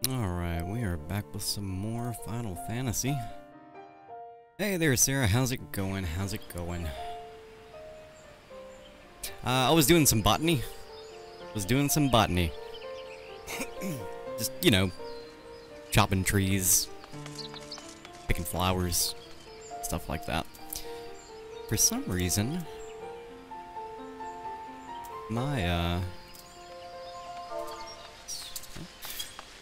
Alright, we are back with some more Final Fantasy. Hey there, Sarah. How's it going? How's it going? I was doing some botany. Just, you know, chopping trees, picking flowers, stuff like that. For some reason, my,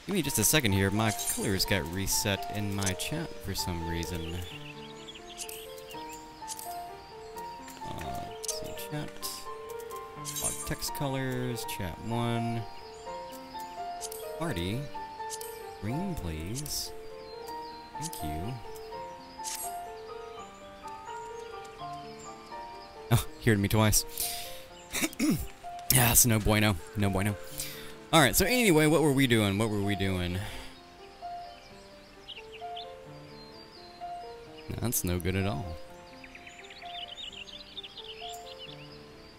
give me just a second here. My colors got reset in my chat for some reason. Let's see, chat. Log text colors, chat 1. Party. Green, please. Thank you. Oh, he heard me twice. Yeah, it's no bueno. No bueno. Alright, so anyway, what were we doing? That's no good at all.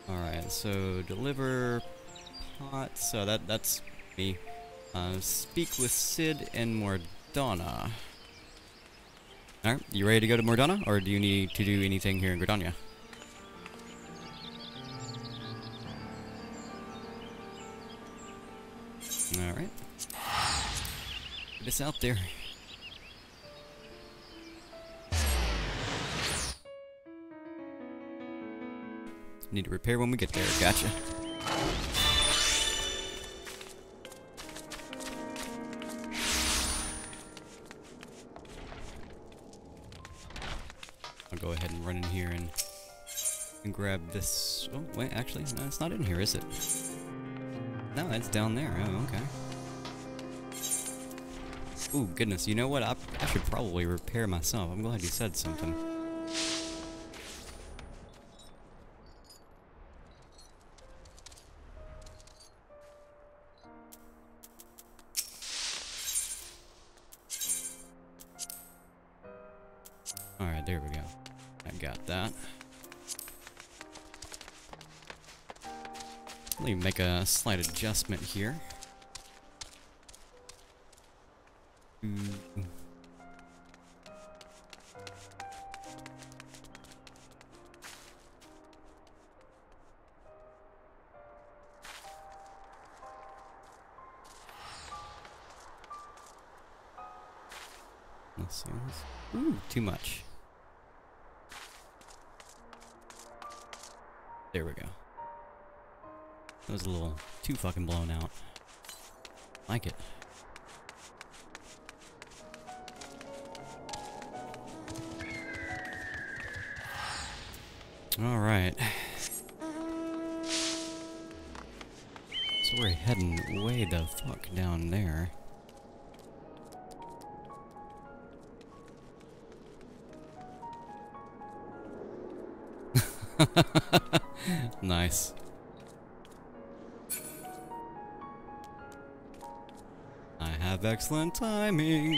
Alright, so deliver pot, so that's me. Speak with Sid and Mordana. Alright, you ready to go to Mordana, or do you need to do anything here in Gridania? Alright. Get us out there. Need to repair when we get there, gotcha. I'll go ahead and run in here and grab this. Oh, wait, actually, no, it's not in here, is it? No, it's down there. Oh, okay. Ooh, goodness, you know what? I should probably repair myself. I'm glad you said something. Alright, there we go. I got that. Let me make a slight adjustment here. Let's see. Ooh, too much. There we go. That was a little too fucking blown out. Like it. Alright. So we're heading way the fuck down there. Nice. I have excellent timing.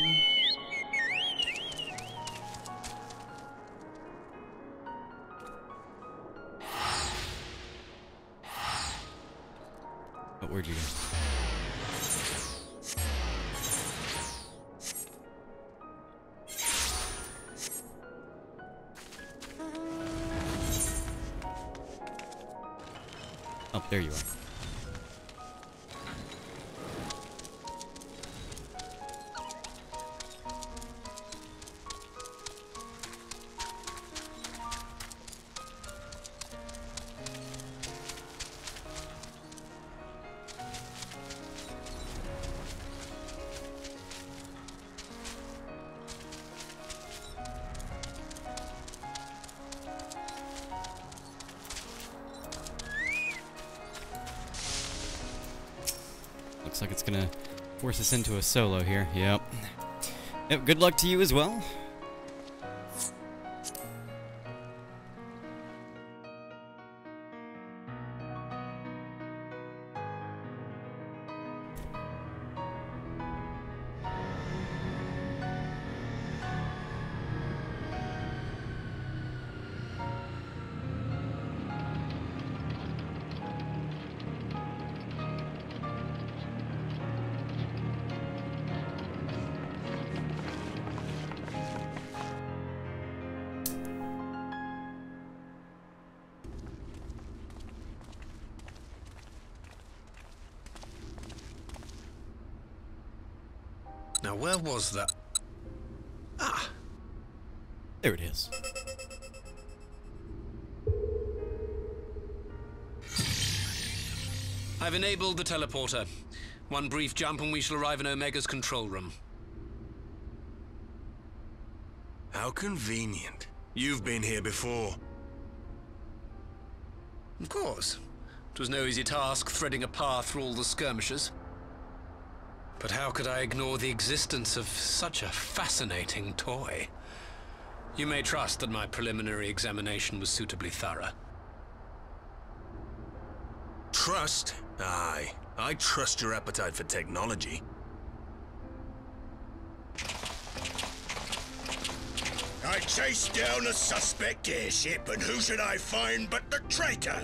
Oh, where'd you go? Oh, there you are. Looks like it's gonna force us into a solo here. Yep. Yep, good luck to you as well. Now, where was that? Ah! There it is. I've enabled the teleporter. One brief jump and we shall arrive in Omega's control room. How convenient. You've been here before. Of course. It was no easy task threading a path through all the skirmishes. But how could I ignore the existence of such a fascinating toy? You may trust that my preliminary examination was suitably thorough. Trust? Aye. I trust your appetite for technology. I chased down a suspect airship, and who should I find but the traitor,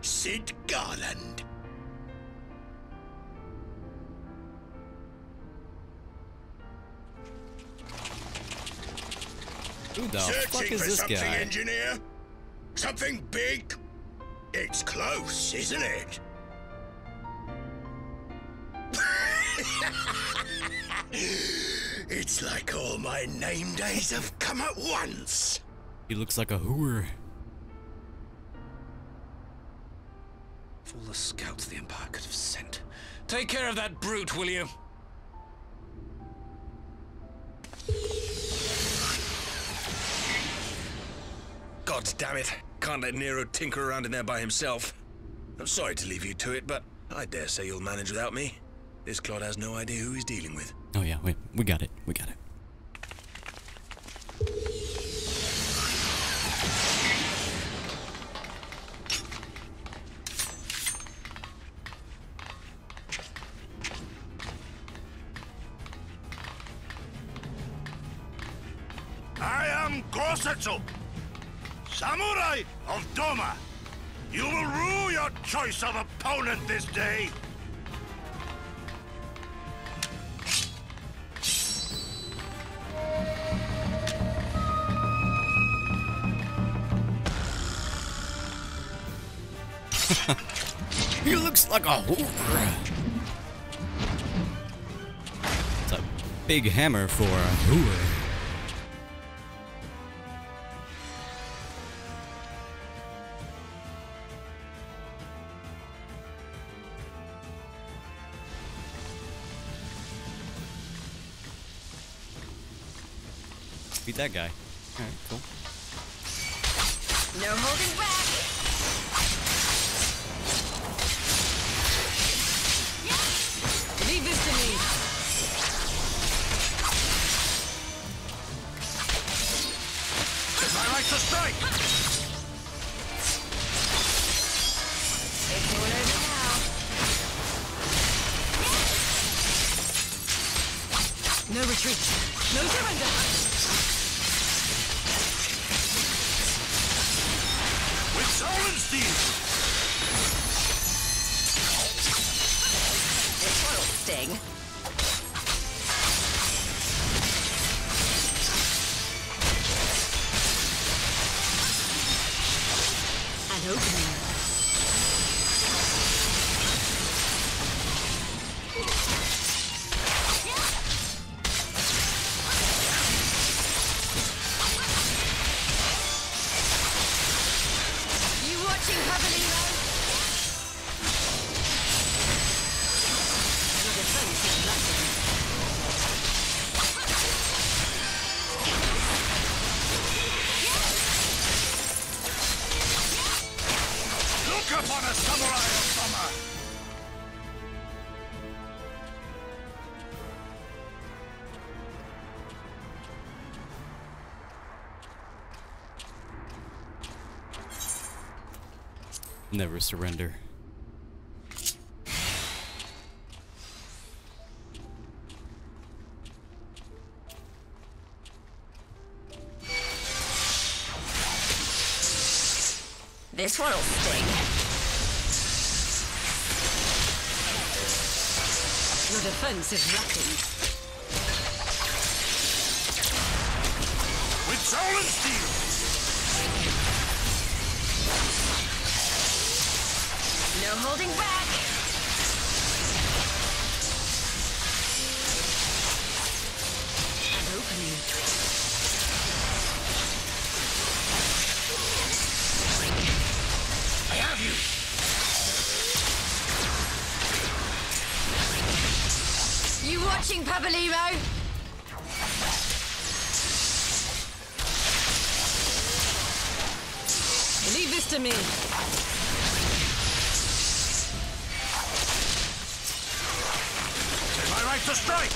Sid Garland. Who the fuck Searching is for this something, guy? engineer? Something big? It's close, isn't it? It's like all my name days have come at once. He looks like a hooer. For all the scouts the Empire could have sent. Take care of that brute, will you? God damn it. Can't let Nero tinker around in there by himself. I'm sorry to leave you to it, but I dare say you'll manage without me. This clod has no idea who he's dealing with. Oh yeah, we got it. We got it. I am Gosetsu, Samurai of Doma. You will rue your choice of opponent this day. He looks like a hooer. It's a big hammer for a hooer. Beat that guy. Alright, cool. No holding back. Leave this to me. It's my right to strike. It's all over now. No retreat. No surrender. With soul and steel. This one will sting. An opening. You watching, Cavallino? Your defense is lacking. Look upon a samurai of summer. Never surrender. This one will sting. Your defense is lacking. With soul and steel. No holding back. watching, Pabalimo? Leave this to me. It's my right to strike!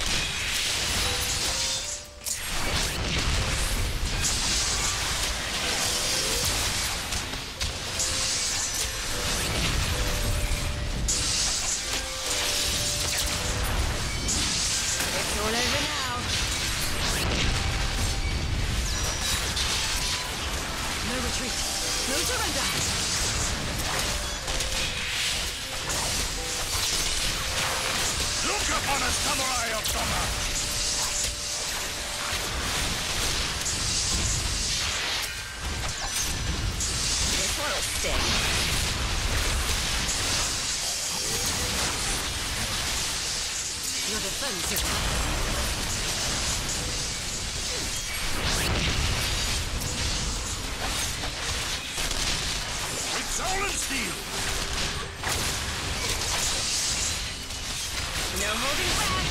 It's all over now. No retreat. No surrender. Look upon a samurai of Doma! This will sting. Your defense. With soul and steel! No holding back.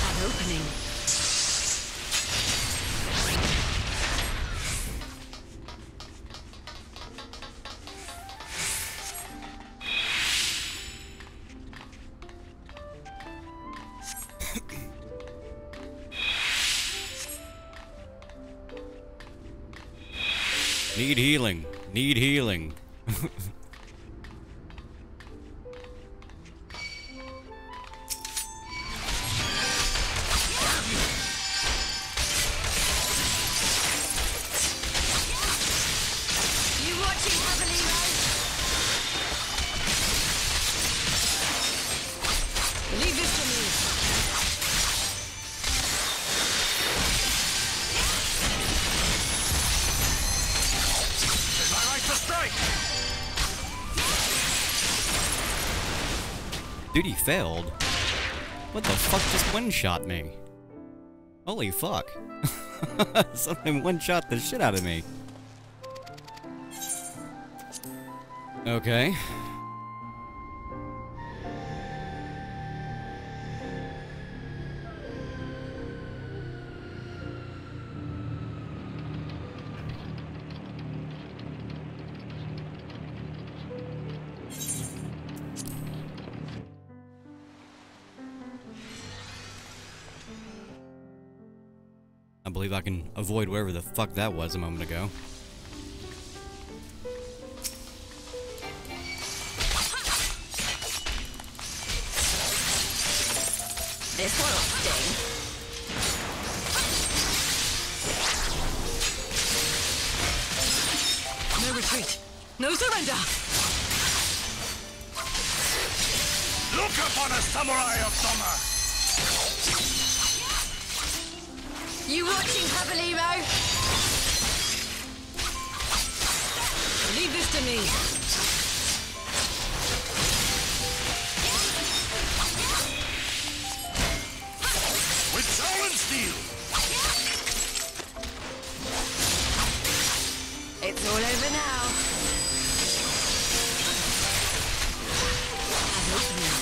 An opening. Need healing. Need healing. You watching, Pabalimo? Leave this to me. It's my right to strike! Dude, he failed. What the fuck just one-shot me? Holy fuck. Something one-shot the shit out of me. Okay. I believe I can avoid wherever the fuck that was a moment ago. This one'll sting. No retreat. No surrender. Look upon a samurai of Doma! You watching, Pabalimo? Leave this to me. With soul and steel! It's all over now. An opening.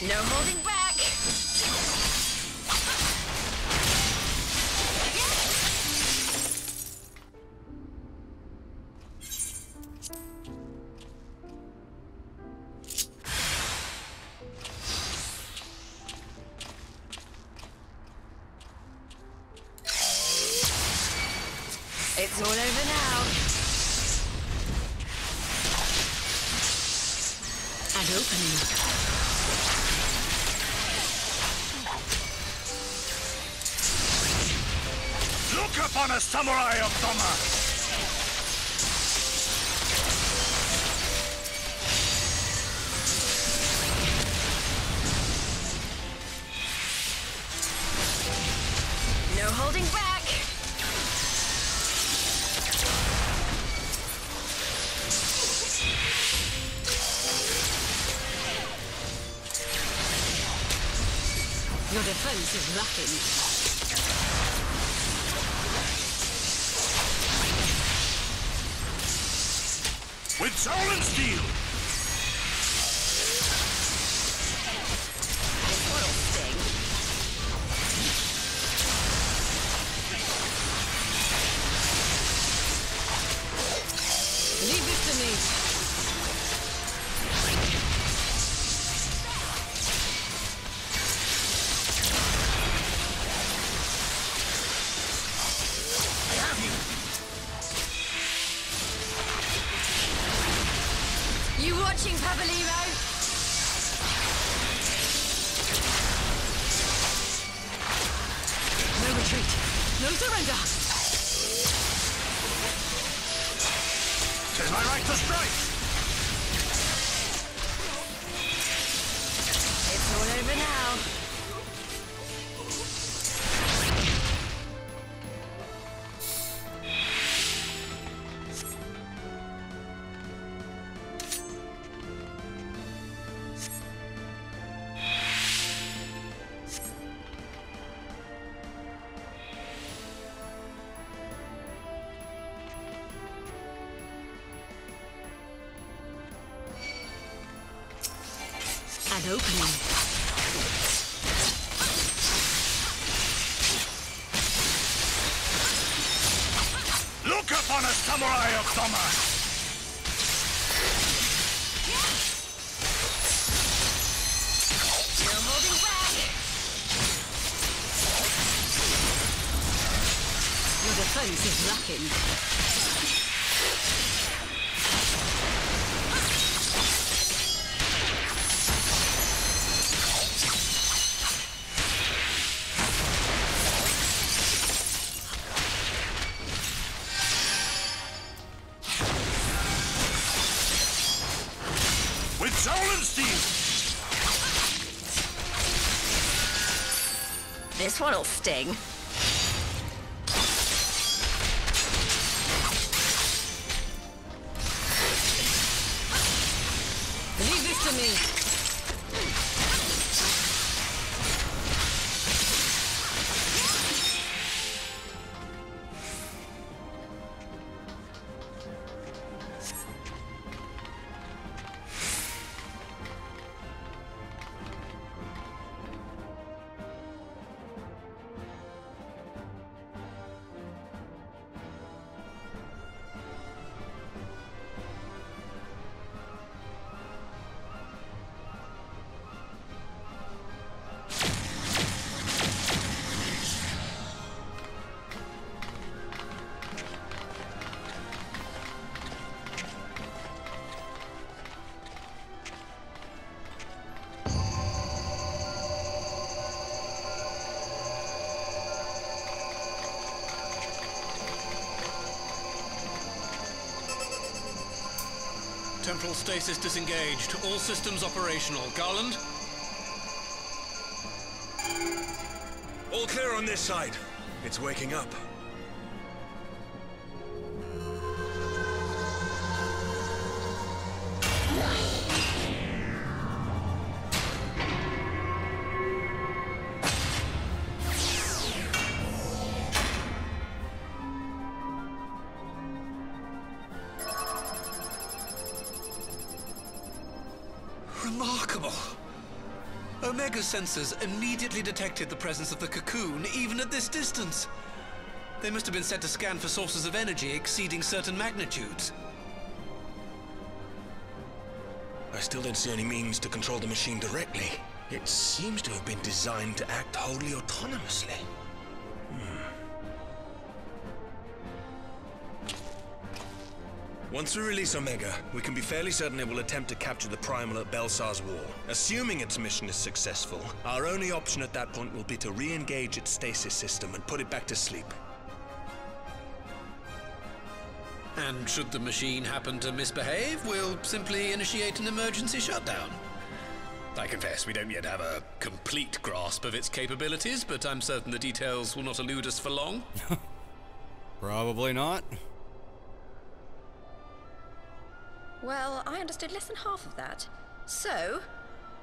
No holding back. It's all over now. An opening. Look upon a samurai of Doma! No holding back. Your defense is lacking. With soul and steel! This one'll sting. Leave this to me. You watching, Pabalino? No retreat. No surrender. 'Tis my right to strike! It's all over now. An opening. Look upon a samurai of Doma! No holding back. Your defense is lacking. With soul and steel! This one'll sting. Leave this to me. Temporal stasis disengaged. All systems operational. Garland? All clear on this side. It's waking up. Remarkable. Omega sensors immediately detected the presence of the cocoon, even at this distance. They must have been set to scan for sources of energy exceeding certain magnitudes. I still don't see any means to control the machine directly. It seems to have been designed to act wholly autonomously. Once we release Omega, we can be fairly certain it will attempt to capture the Primal at Belsar's Wall. Assuming its mission is successful, our only option at that point will be to re-engage its stasis system and put it back to sleep. And should the machine happen to misbehave, we'll simply initiate an emergency shutdown. I confess we don't yet have a complete grasp of its capabilities, but I'm certain the details will not elude us for long. Probably not. Well, I understood less than half of that. So,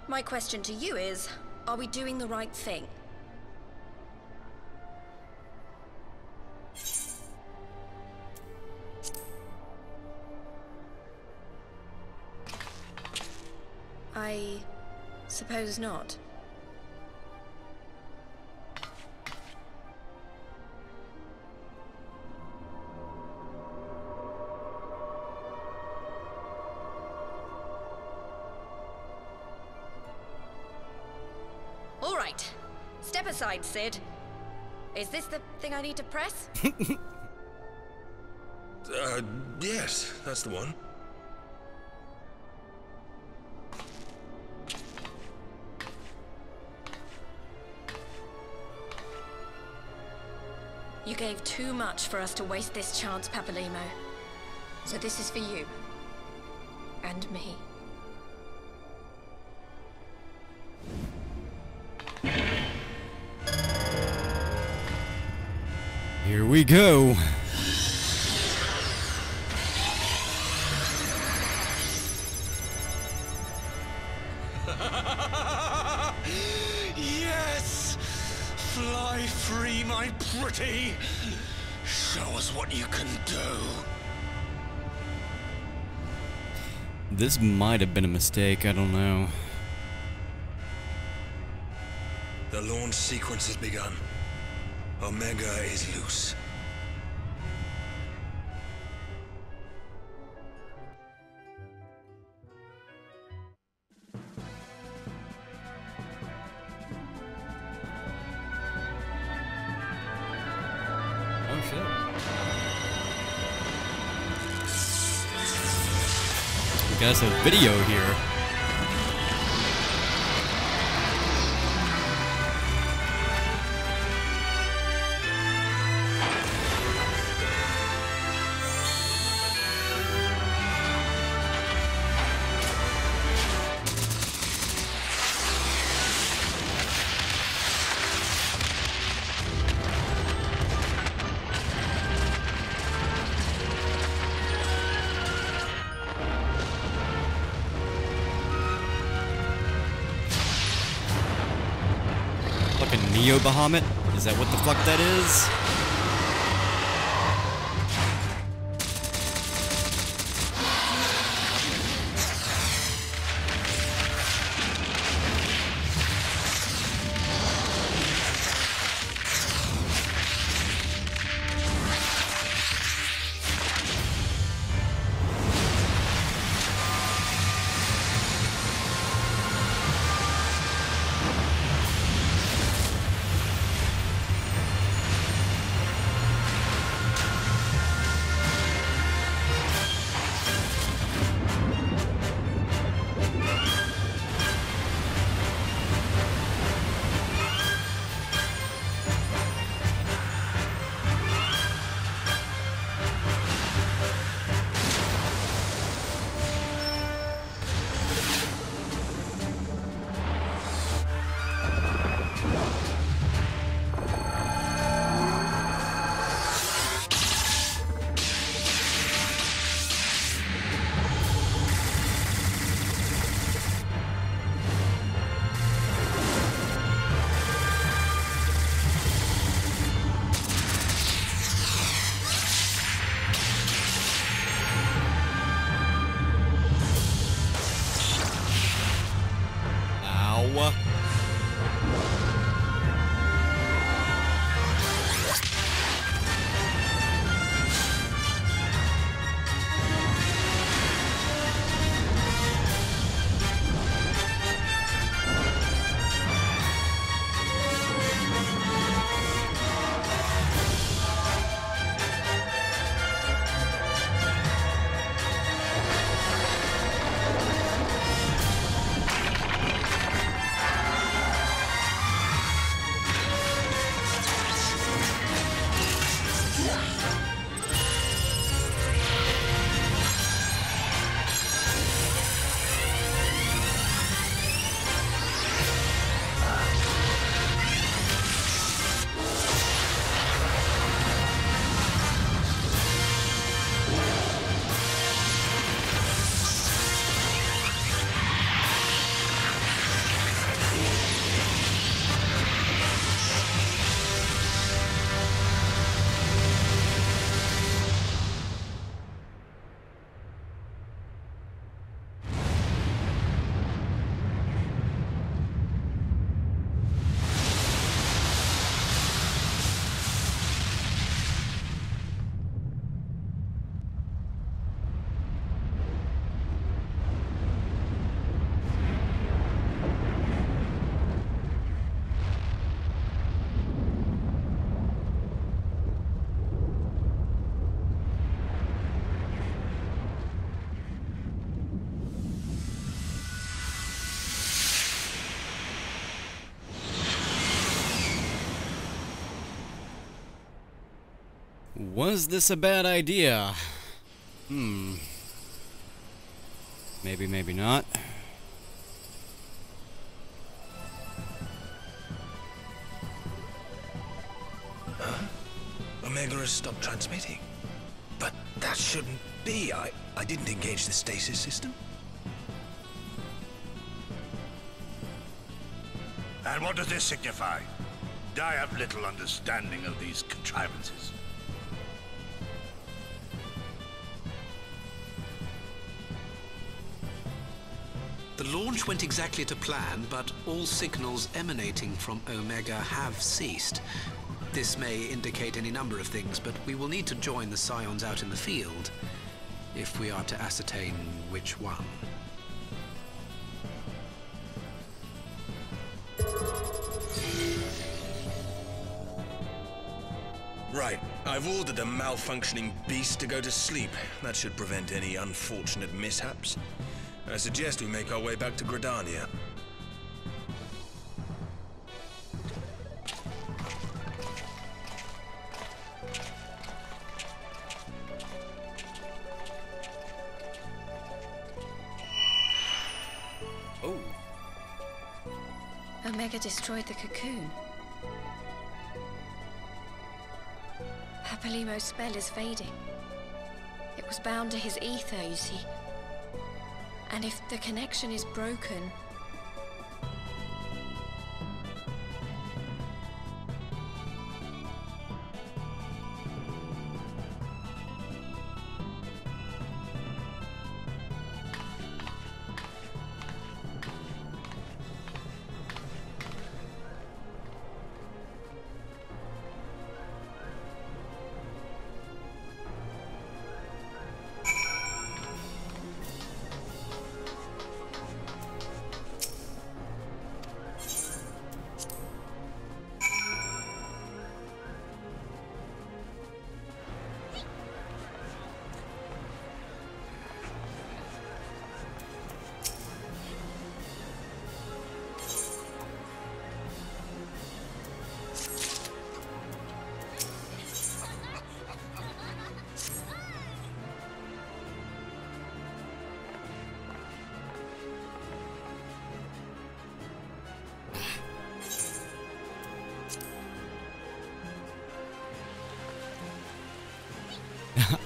my question to you is, are we doing the right thing? I suppose not. All right. Step aside, Sid. Is this the thing I need to press? Yes, that's the one. You gave too much for us to waste this chance, Papalimo. So this is for you. And me. Here we go. Yes! Fly free, my pretty! Show us what you can do. This might have been a mistake, I don't know. The launch sequence has begun. Omega is loose. Oh shit. We got some video here. Fucking Neo Bahamut? Is that what the fuck that is? Was this a bad idea? Maybe, maybe not. Omega has stopped transmitting. But that shouldn't be. I didn't engage the stasis system. And what does this signify? I have little understanding of these contrivances. The launch went exactly to plan, but all signals emanating from Omega have ceased. This may indicate any number of things, but we will need to join the Scions out in the field if we are to ascertain which one. Right. I've ordered a malfunctioning beast to go to sleep. That should prevent any unfortunate mishaps. I suggest we make our way back to Gridania. Oh. Omega destroyed the cocoon. Papalimo's spell is fading. It was bound to his ether, you see. And if the connection is broken...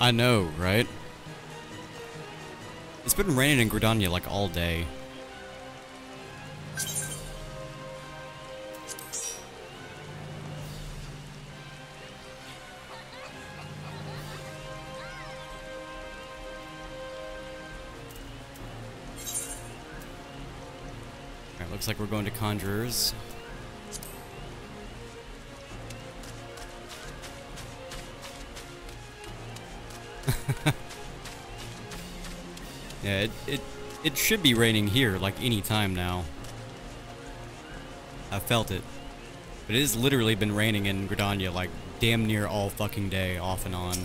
I know, right? It's been raining in Gridania like all day. Alright, looks like we're going to Conjurers. Yeah, it should be raining here, like, any time now. I felt it. But it has literally been raining in Gridania, like, damn near all fucking day, off and on.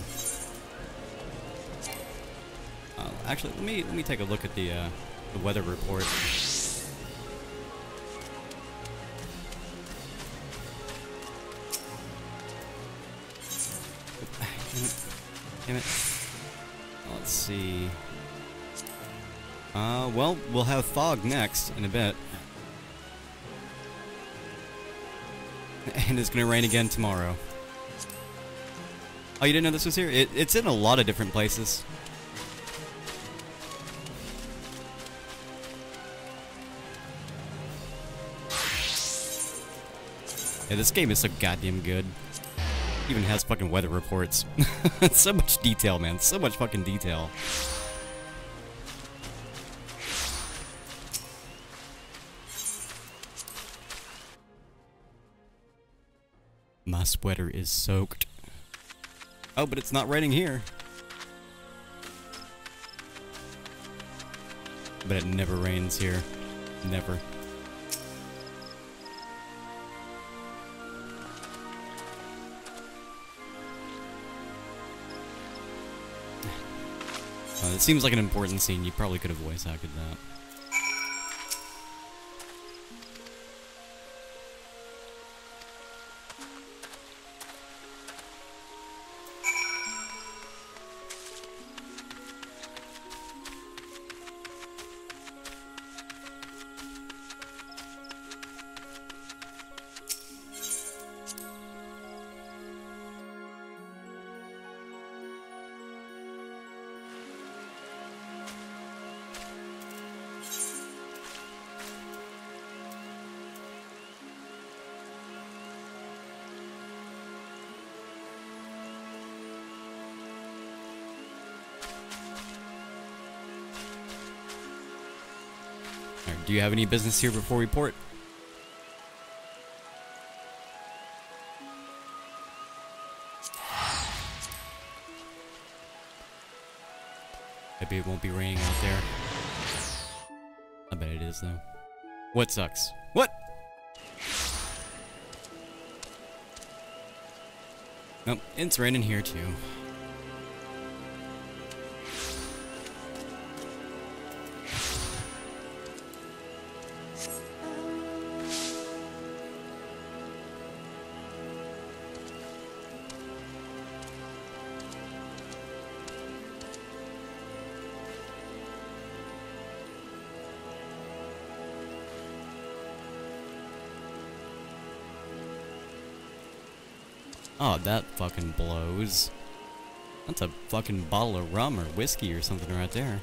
Actually, let me take a look at the weather report. Damn it. Let's see. Well, we'll have fog next in a bit. And it's gonna rain again tomorrow. Oh, you didn't know this was here? It's in a lot of different places. Yeah, this game is so goddamn good. It even has fucking weather reports. So much detail, man. So much fucking detail. My sweater is soaked. Oh, but it's not raining here. But it never rains here. Never. It seems like an important scene. You probably could have voice acted that. Alright, do you have any business here before we port? Maybe it won't be raining out there. I bet it is, though. What sucks? What? Nope, it's raining here, too. Oh, that fucking blows. That's a fucking bottle of rum or whiskey or something right there.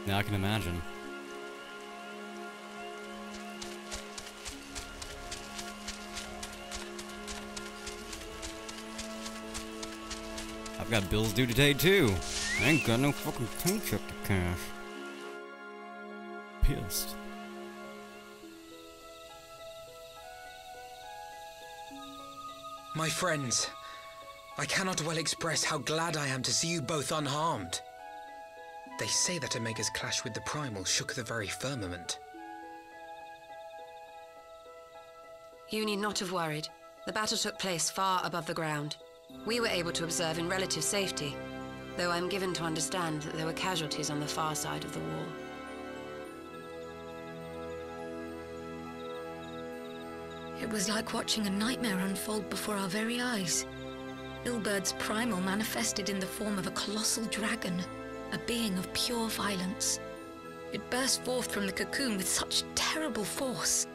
Yeah, I can imagine. I've got bills due today too. I ain't got no fucking paycheck to cash. Pissed. My friends, I cannot well express how glad I am to see you both unharmed. They say that Omega's clash with the Primal shook the very firmament. You need not have worried. The battle took place far above the ground. We were able to observe in relative safety, though I'm given to understand that there were casualties on the far side of the wall. It was like watching a nightmare unfold before our very eyes. Ilberd's primal manifested in the form of a colossal dragon, a being of pure violence. It burst forth from the cocoon with such terrible force.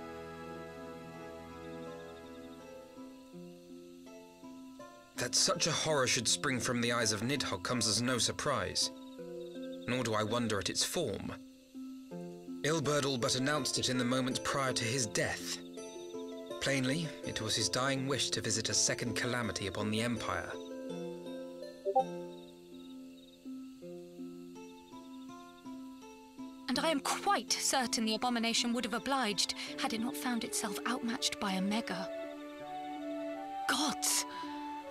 That such a horror should spring from the eyes of Nidhogg comes as no surprise. Nor do I wonder at its form. Ilberd all but announced it in the moments prior to his death. Plainly, it was his dying wish to visit a second calamity upon the Empire. And I am quite certain the abomination would have obliged had it not found itself outmatched by Omega. Gods!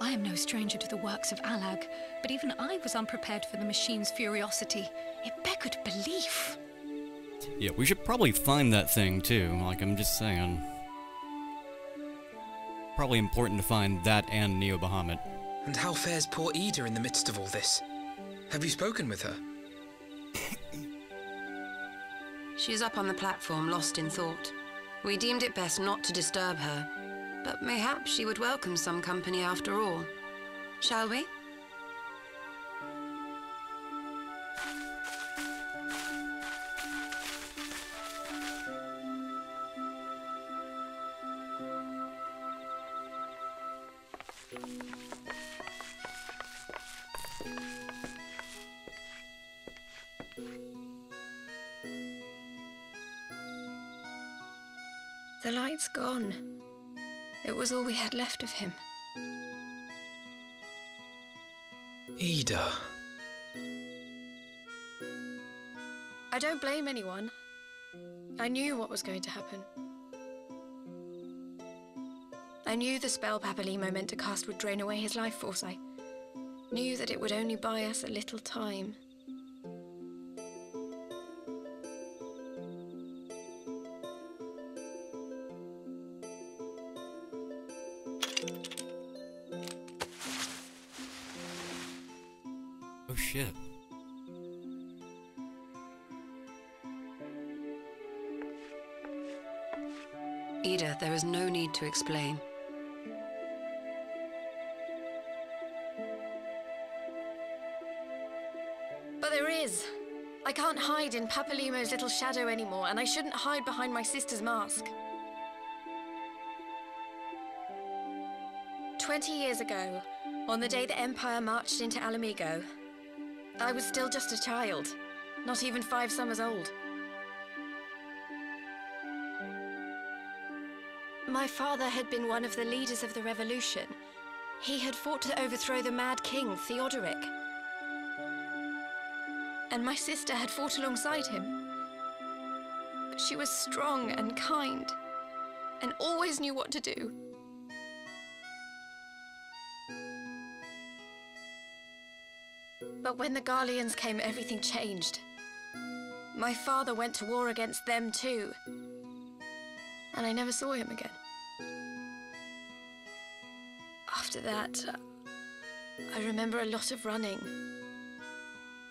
I am no stranger to the works of Alag, but even I was unprepared for the machine's furiosity. It beggared belief. Yeah, we should probably find that thing too, like I'm just saying. Probably important to find that and Neo Bahamut. And how fares poor Ida in the midst of all this? Have you spoken with her? She's up on the platform, lost in thought. We deemed it best not to disturb her, but mayhaps she would welcome some company after all. Shall we? The light's gone. It was all we had left of him. Ida. I don't blame anyone. I knew what was going to happen. I knew the spell Papalimo meant to cast would drain away his life force. I knew that it would only buy us a little time. Oh shit. Ida, there is no need to explain. But there is. I can't hide in Papalimo's little shadow anymore, and I shouldn't hide behind my sister's mask. 20 years ago, on the day the Empire marched into Alamigo, I was still just a child, not even 5 summers old. My father had been one of the leaders of the revolution. He had fought to overthrow the mad king, Theodoric. And my sister had fought alongside him. But she was strong and kind, and always knew what to do. But when the Garleans came, everything changed. My father went to war against them too, and I never saw him again. After that, I remember a lot of running.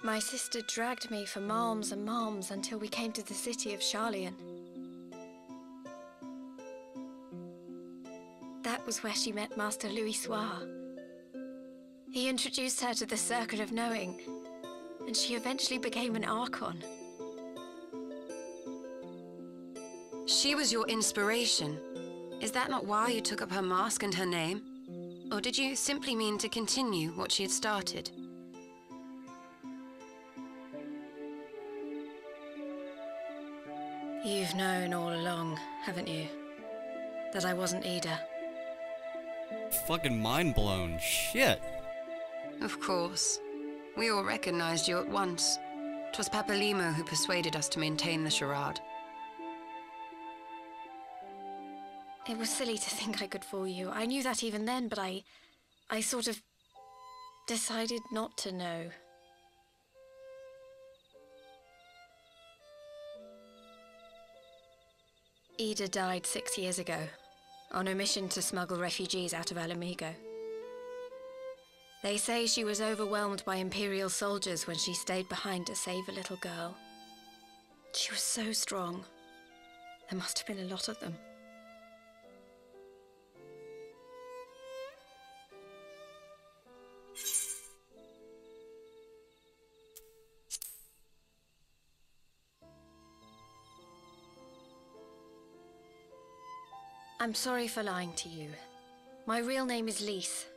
My sister dragged me for malms and malms until we came to the city of Charlian. That was where she met Master Louis Soir. He introduced her to the Circle of Knowing, and she eventually became an Archon. She was your inspiration. Is that not why you took up her mask and her name? Or did you simply mean to continue what she had started? You've known all along, haven't you? That I wasn't Ida. Fucking mind blown. Shit. Of course. We all recognized you at once. 'Twas Papalimo who persuaded us to maintain the charade. It was silly to think I could fool you. I knew that even then, but I sort of decided not to know. Ida died 6 years ago, on a mission to smuggle refugees out of Alamigo. They say she was overwhelmed by Imperial soldiers when she stayed behind to save a little girl. She was so strong. There must have been a lot of them. I'm sorry for lying to you. My real name is Lise.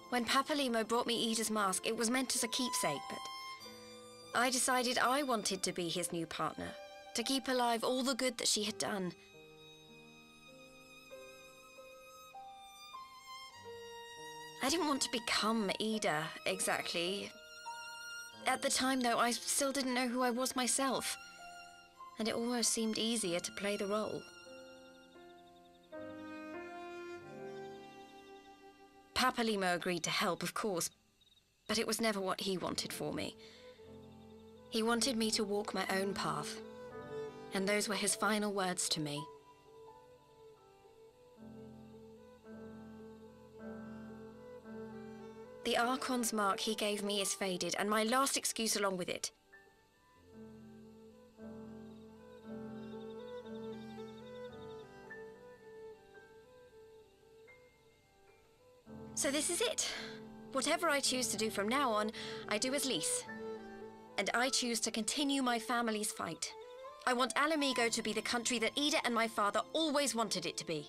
When Papalimo brought me Ida's mask, it was meant as a keepsake, but I decided I wanted to be his new partner, to keep alive all the good that she had done. I didn't want to become Ida, exactly. At the time, though, I still didn't know who I was myself, and it almost seemed easier to play the role. Papalimo agreed to help, of course, but it was never what he wanted for me. He wanted me to walk my own path, and those were his final words to me. The Archon's mark he gave me is faded, and my last excuse along with it. So this is it. Whatever I choose to do from now on, I do as Lise. And I choose to continue my family's fight. I want Alamigo to be the country that Ida and my father always wanted it to be.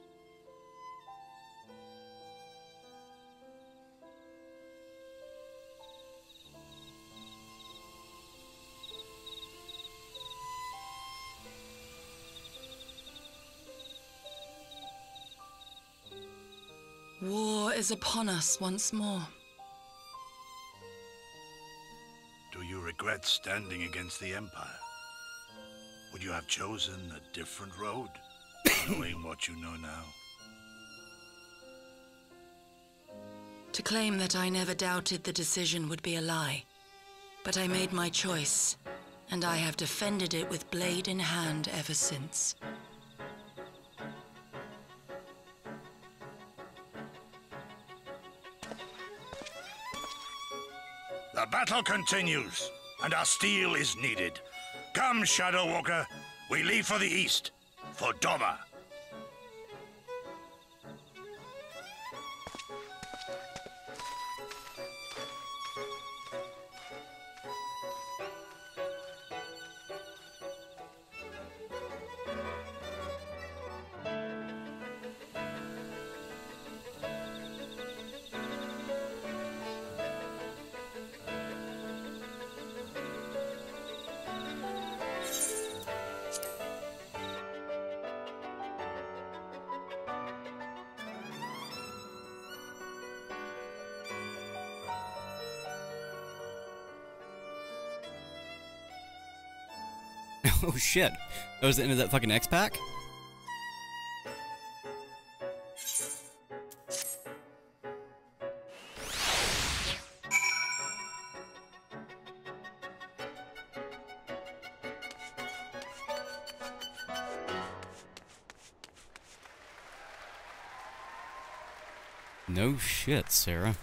War is upon us once more. Do you regret standing against the Empire? Would you have chosen a different road, knowing what you know now? To claim that I never doubted the decision would be a lie. But I made my choice, and I have defended it with blade in hand ever since. The battle continues, and our steel is needed. Come, Shadow Walker, we leave for the east, for Doma. Oh shit. That was the end of that fucking X-Pack? No shit, Sarah.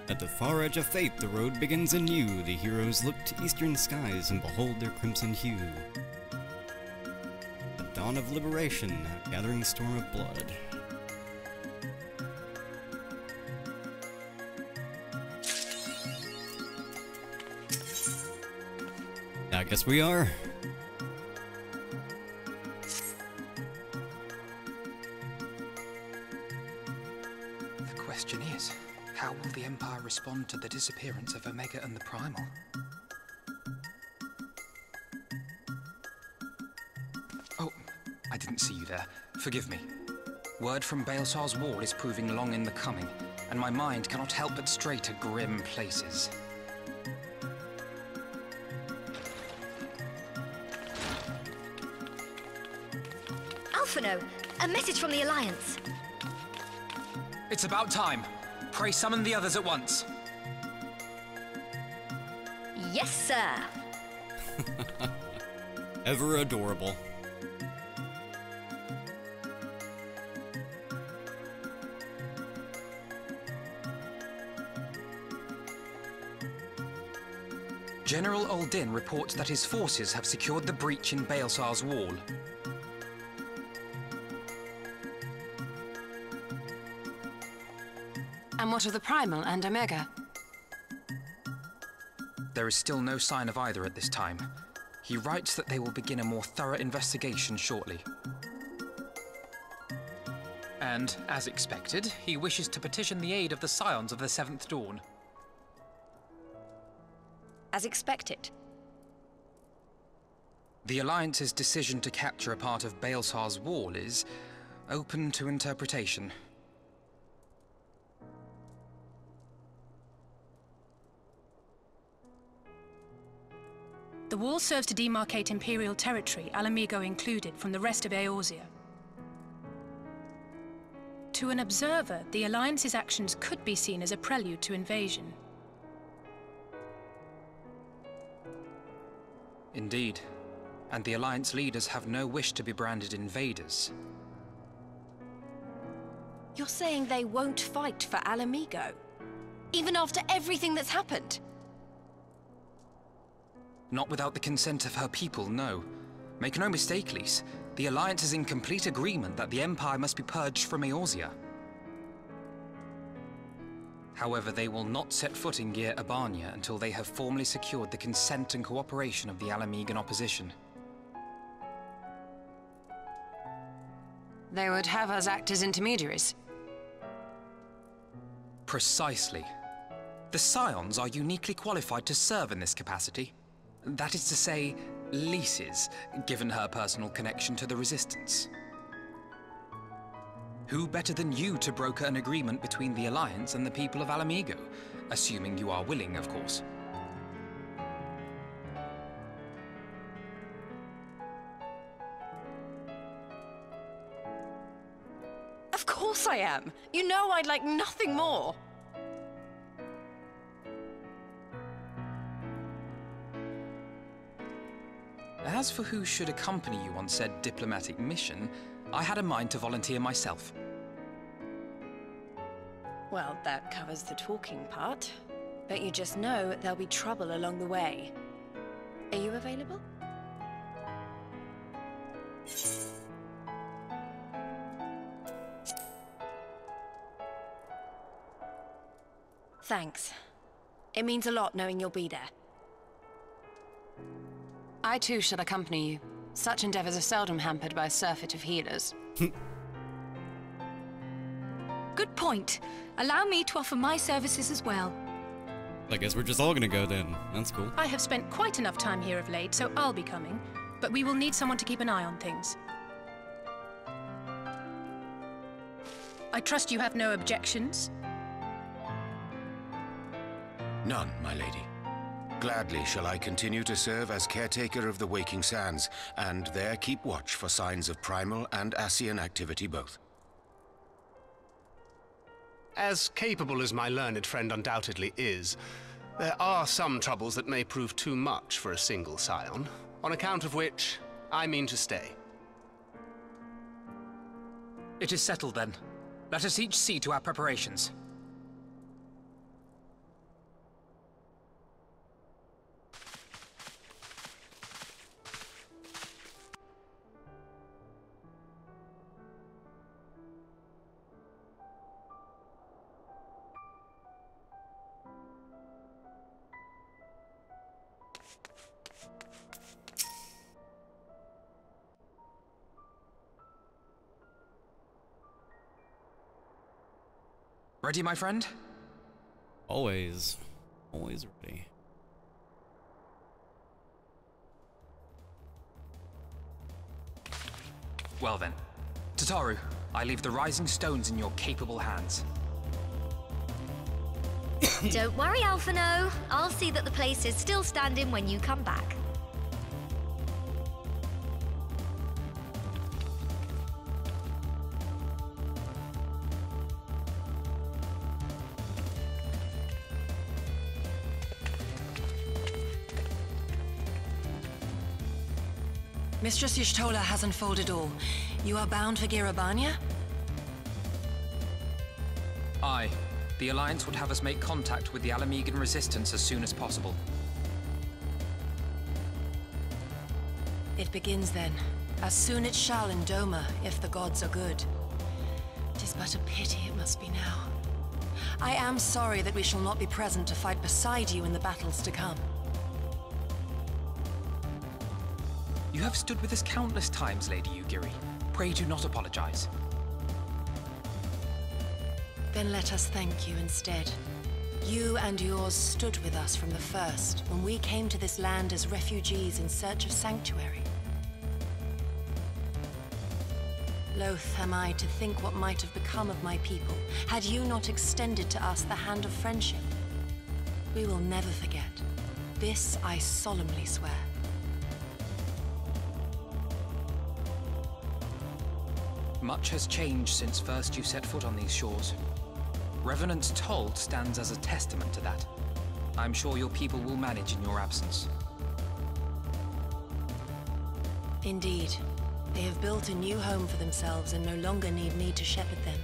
At the far edge of fate, the road begins anew. The heroes look to eastern skies and behold their crimson hue. The dawn of liberation, a gathering storm of blood. I guess we are. The question is, how will the Empire respond to the disappearance of Omega and the Primal? Oh, I didn't see you there. Forgive me. Word from Baelsar's wall is proving long in the coming, and my mind cannot help but stray to grim places. Alphino, a message from the Alliance. It's about time. Pray summon the others at once. Yes, sir. Ever adorable. General Uldin reports that his forces have secured the breach in Baelsar's wall. And what of the Primal and Omega? There is still no sign of either at this time. He writes that they will begin a more thorough investigation shortly. And, as expected, he wishes to petition the aid of the Scions of the Seventh Dawn. As expected. The Alliance's decision to capture a part of Baelsar's wall is open to interpretation. The wall serves to demarcate Imperial territory, Alamigo included, from the rest of Eorzea. To an observer, the Alliance's actions could be seen as a prelude to invasion. Indeed. And the Alliance leaders have no wish to be branded invaders. You're saying they won't fight for Alamigo? Even after everything that's happened? Not without the consent of her people, no. Make no mistake, Lys. The Alliance is in complete agreement that the Empire must be purged from Eorzea. However, they will not set foot in Gyr Abania until they have formally secured the consent and cooperation of the Alamigan opposition. They would have us act as intermediaries. Precisely. The Scions are uniquely qualified to serve in this capacity. That is to say, Lys's, given her personal connection to the Resistance. Who better than you to broker an agreement between the Alliance and the people of Alamigo? Assuming you are willing, of course. Of course I am. You know I'd like nothing more. As for who should accompany you on said diplomatic mission, I had a mind to volunteer myself. Well, that covers the talking part. But you just know there'll be trouble along the way. Are you available? Thanks. It means a lot knowing you'll be there. I too shall accompany you. Such endeavors are seldom hampered by a surfeit of healers. Good point. Allow me to offer my services as well. I guess we're just all gonna go then. That's cool. I have spent quite enough time here of late, so I'll be coming. But we will need someone to keep an eye on things. I trust you have no objections? None, my lady. Gladly shall I continue to serve as caretaker of the Waking Sands, and there keep watch for signs of primal and Ascian activity both. As capable as my learned friend undoubtedly is, there are some troubles that may prove too much for a single scion, on account of which I mean to stay. It is settled then. Let us each see to our preparations. Ready, my friend? Always. Always ready. Well then. Tataru, I leave the rising stones in your capable hands. Don't worry, Alphino. I'll see that the place is still standing when you come back. Mistress Y'shtola has unfolded all. You are bound for Girabania? Aye. The Alliance would have us make contact with the Alamegan resistance as soon as possible. It begins then. As soon it shall in Doma, if the gods are good. 'Tis but a pity it must be now. I am sorry that we shall not be present to fight beside you in the battles to come. You have stood with us countless times, Lady Yugiri. Pray do not apologize. Then let us thank you instead. You and yours stood with us from the first, when we came to this land as refugees in search of sanctuary. Loath am I to think what might have become of my people, had you not extended to us the hand of friendship. We will never forget. This I solemnly swear. Much has changed since first you set foot on these shores. Revenant's Toll stands as a testament to that. I'm sure your people will manage in your absence. Indeed. They have built a new home for themselves and no longer need me to shepherd them.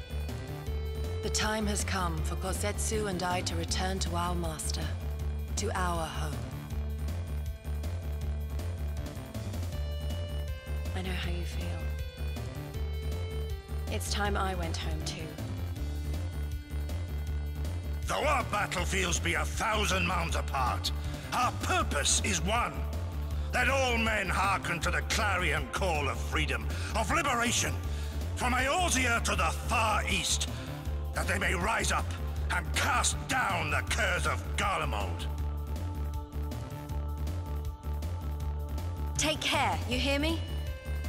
The time has come for Kosetsu and I to return to our master, to our home. I know how you feel. It's time I went home too. Though our battlefields be 1,000 mounds apart, our purpose is one. Let all men hearken to the clarion call of freedom, of liberation, from Eorzea to the far east, that they may rise up and cast down the curse of Garlemald. Take care, you hear me?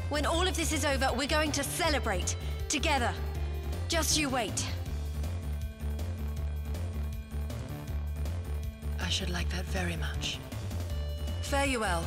When all of this is over, we're going to celebrate. Together. Just you wait. I should like that very much. Fare you well.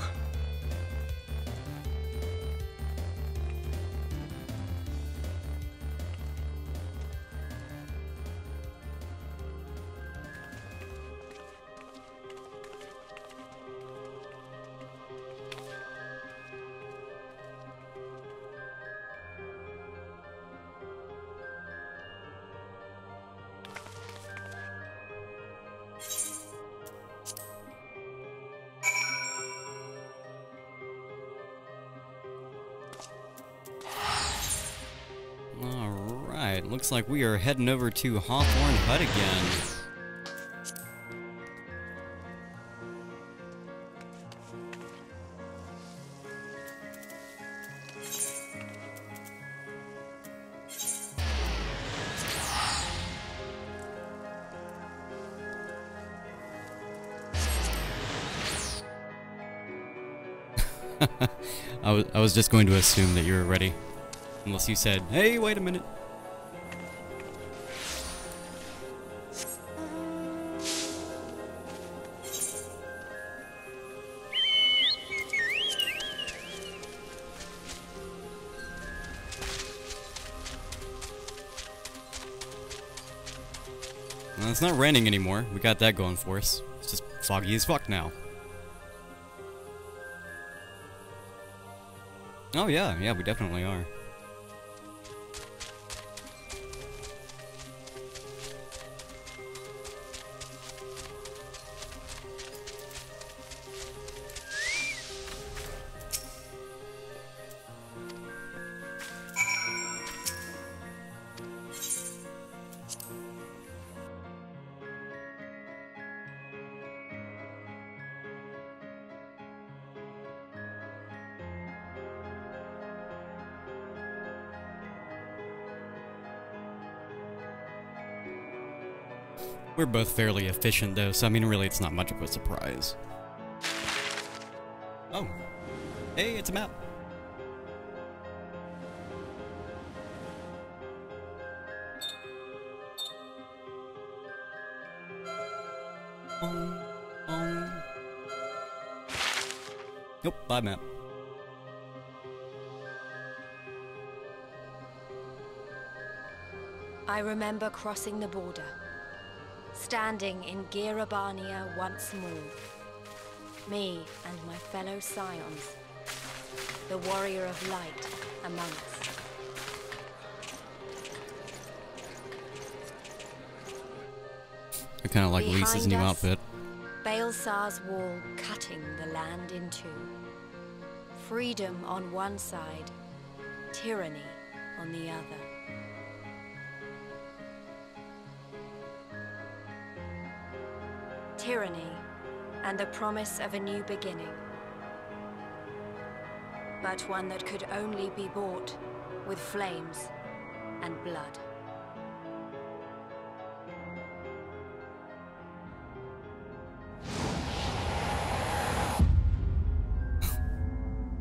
Alright, looks like we are heading over to Hawthorne Hut again. I was just going to assume that you were ready. Unless you said, hey, wait a minute. Well, it's not raining anymore. We got that going for us. It's just foggy as fuck now. Oh yeah, we definitely are. We're both fairly efficient though, so I mean really it's not much of a surprise. Oh. Hey, it's a map. Nope, bye map. I remember crossing the border, standing in Girabania once more. Me and my fellow scions, the warrior of light among us. I kind of like Lisa's new outfit. Baelsar's wall cutting the land in two. Freedom on one side, tyranny on the other. Tyranny and the promise of a new beginning. But one that could only be bought with flames and blood.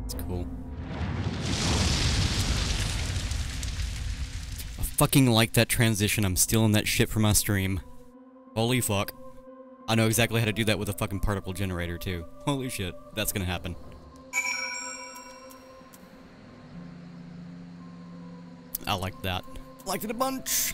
It's cool. I fucking like that transition. I'm stealing that shit from my stream. Holy fuck. I know exactly how to do that with a fucking particle generator, too. Holy shit, that's gonna happen. I like that. Liked it a bunch!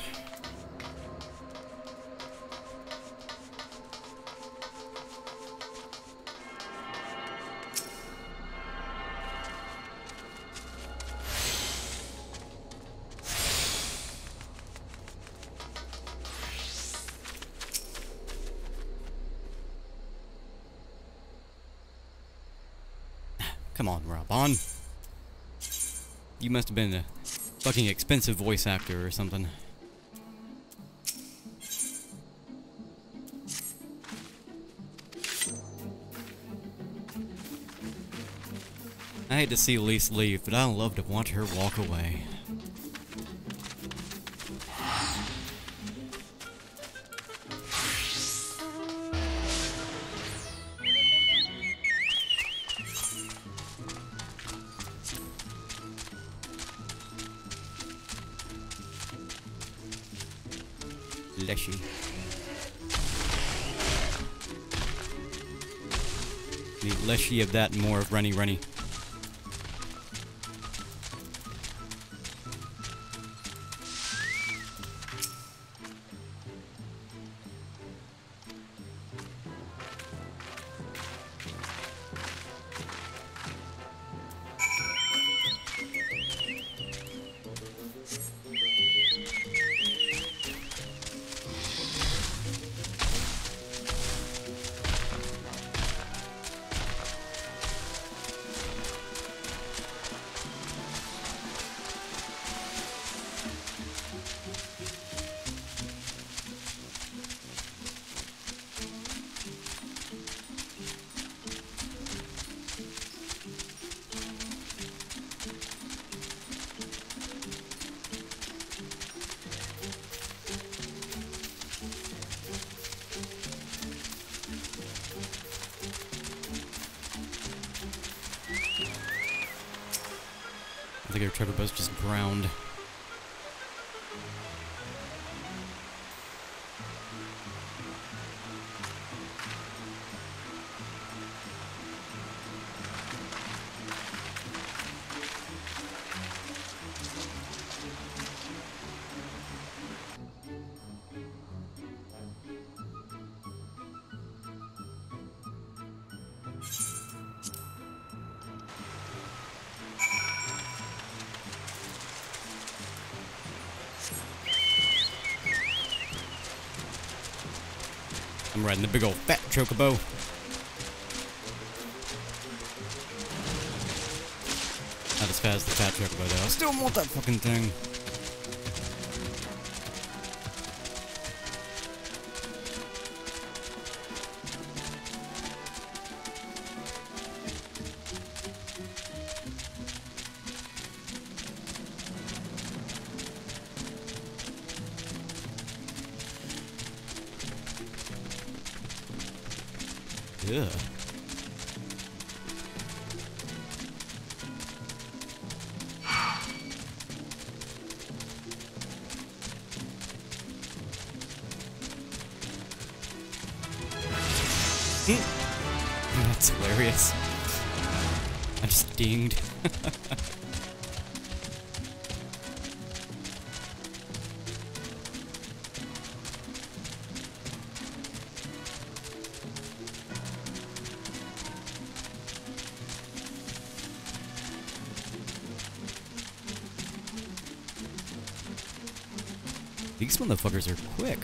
Come on, Rob-on. You must have been a fucking expensive voice actor or something. I hate to see Elise leave, but I love to watch her walk away. Leshy. Need leshy of that and more of runny runny. I think our chocobo's just ground. I'm riding the big old fat chocobo. Not as fast as the fat chocobo though. I still want that fucking thing. Yeah. That's hilarious. I just dinged. These motherfuckers are quick.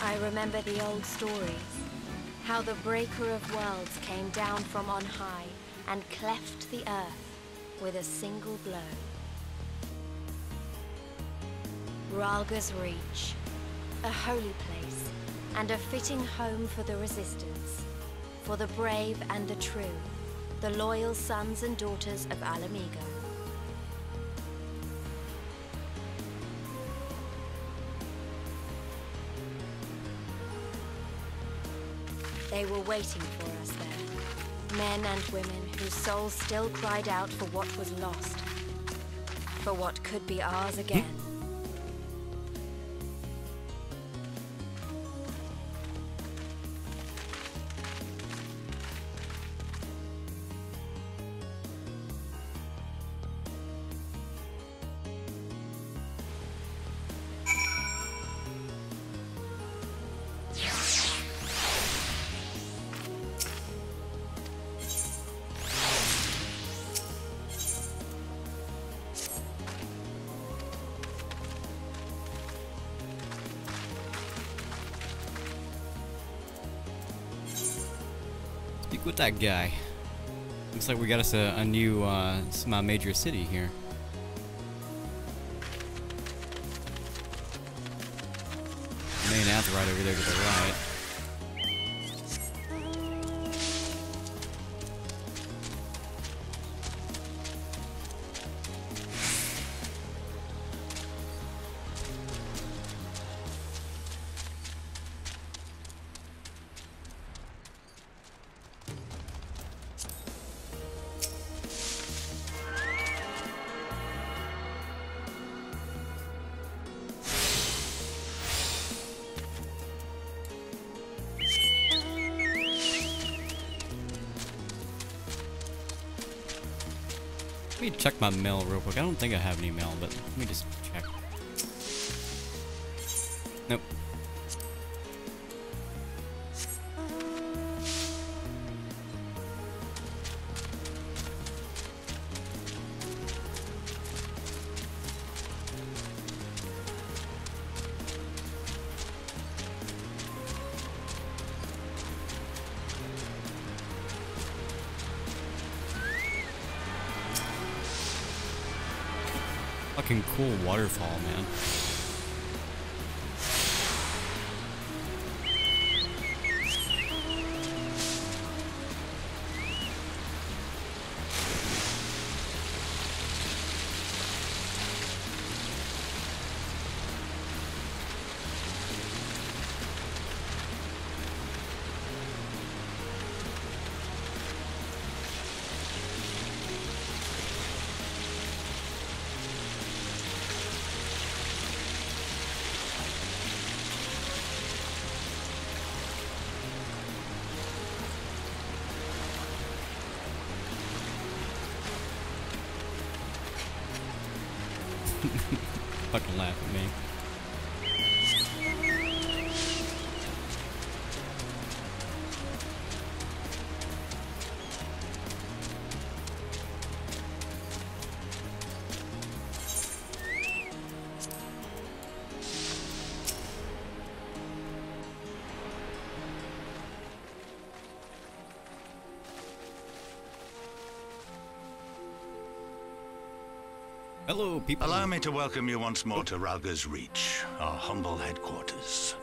I remember the old stories, how the Breaker of Worlds came down from on high and cleft the earth with a single blow. Ralga's Reach, a holy place and a fitting home for the Resistance, for the brave and the true, the loyal sons and daughters of Alamigo. They were waiting for us there, men and women whose souls still cried out for what was lost, for what could be ours again. Speak with that guy. Looks like we got us a new major city here. Main Atheroid over there to the right. me check my mail real quick. I don't think I have any mail, but let me just check. Nope. Fucking cool waterfall, man. Fucking laugh at me. Hello, people. Allow me to welcome you once more to Ralga's Reach, our humble headquarters.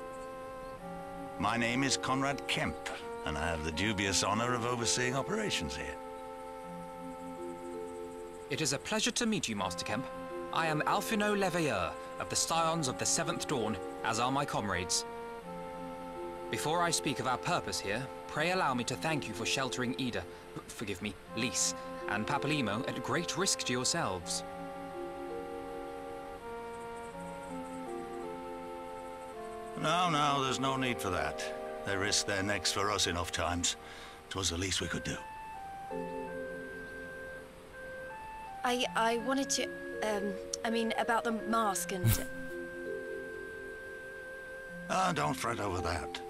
My name is Conrad Kemp, and I have the dubious honor of overseeing operations here. It is a pleasure to meet you, Master Kemp. I am Alphino Leveilleur of the Scions of the Seventh Dawn, as are my comrades. Before I speak of our purpose here, pray allow me to thank you for sheltering Ida, forgive me, Lys, and Papalimo at great risk to yourselves. No, there's no need for that. They risked their necks for us enough times. 'Twas the least we could do. I wanted to, I mean, about the mask and... Don't fret over that.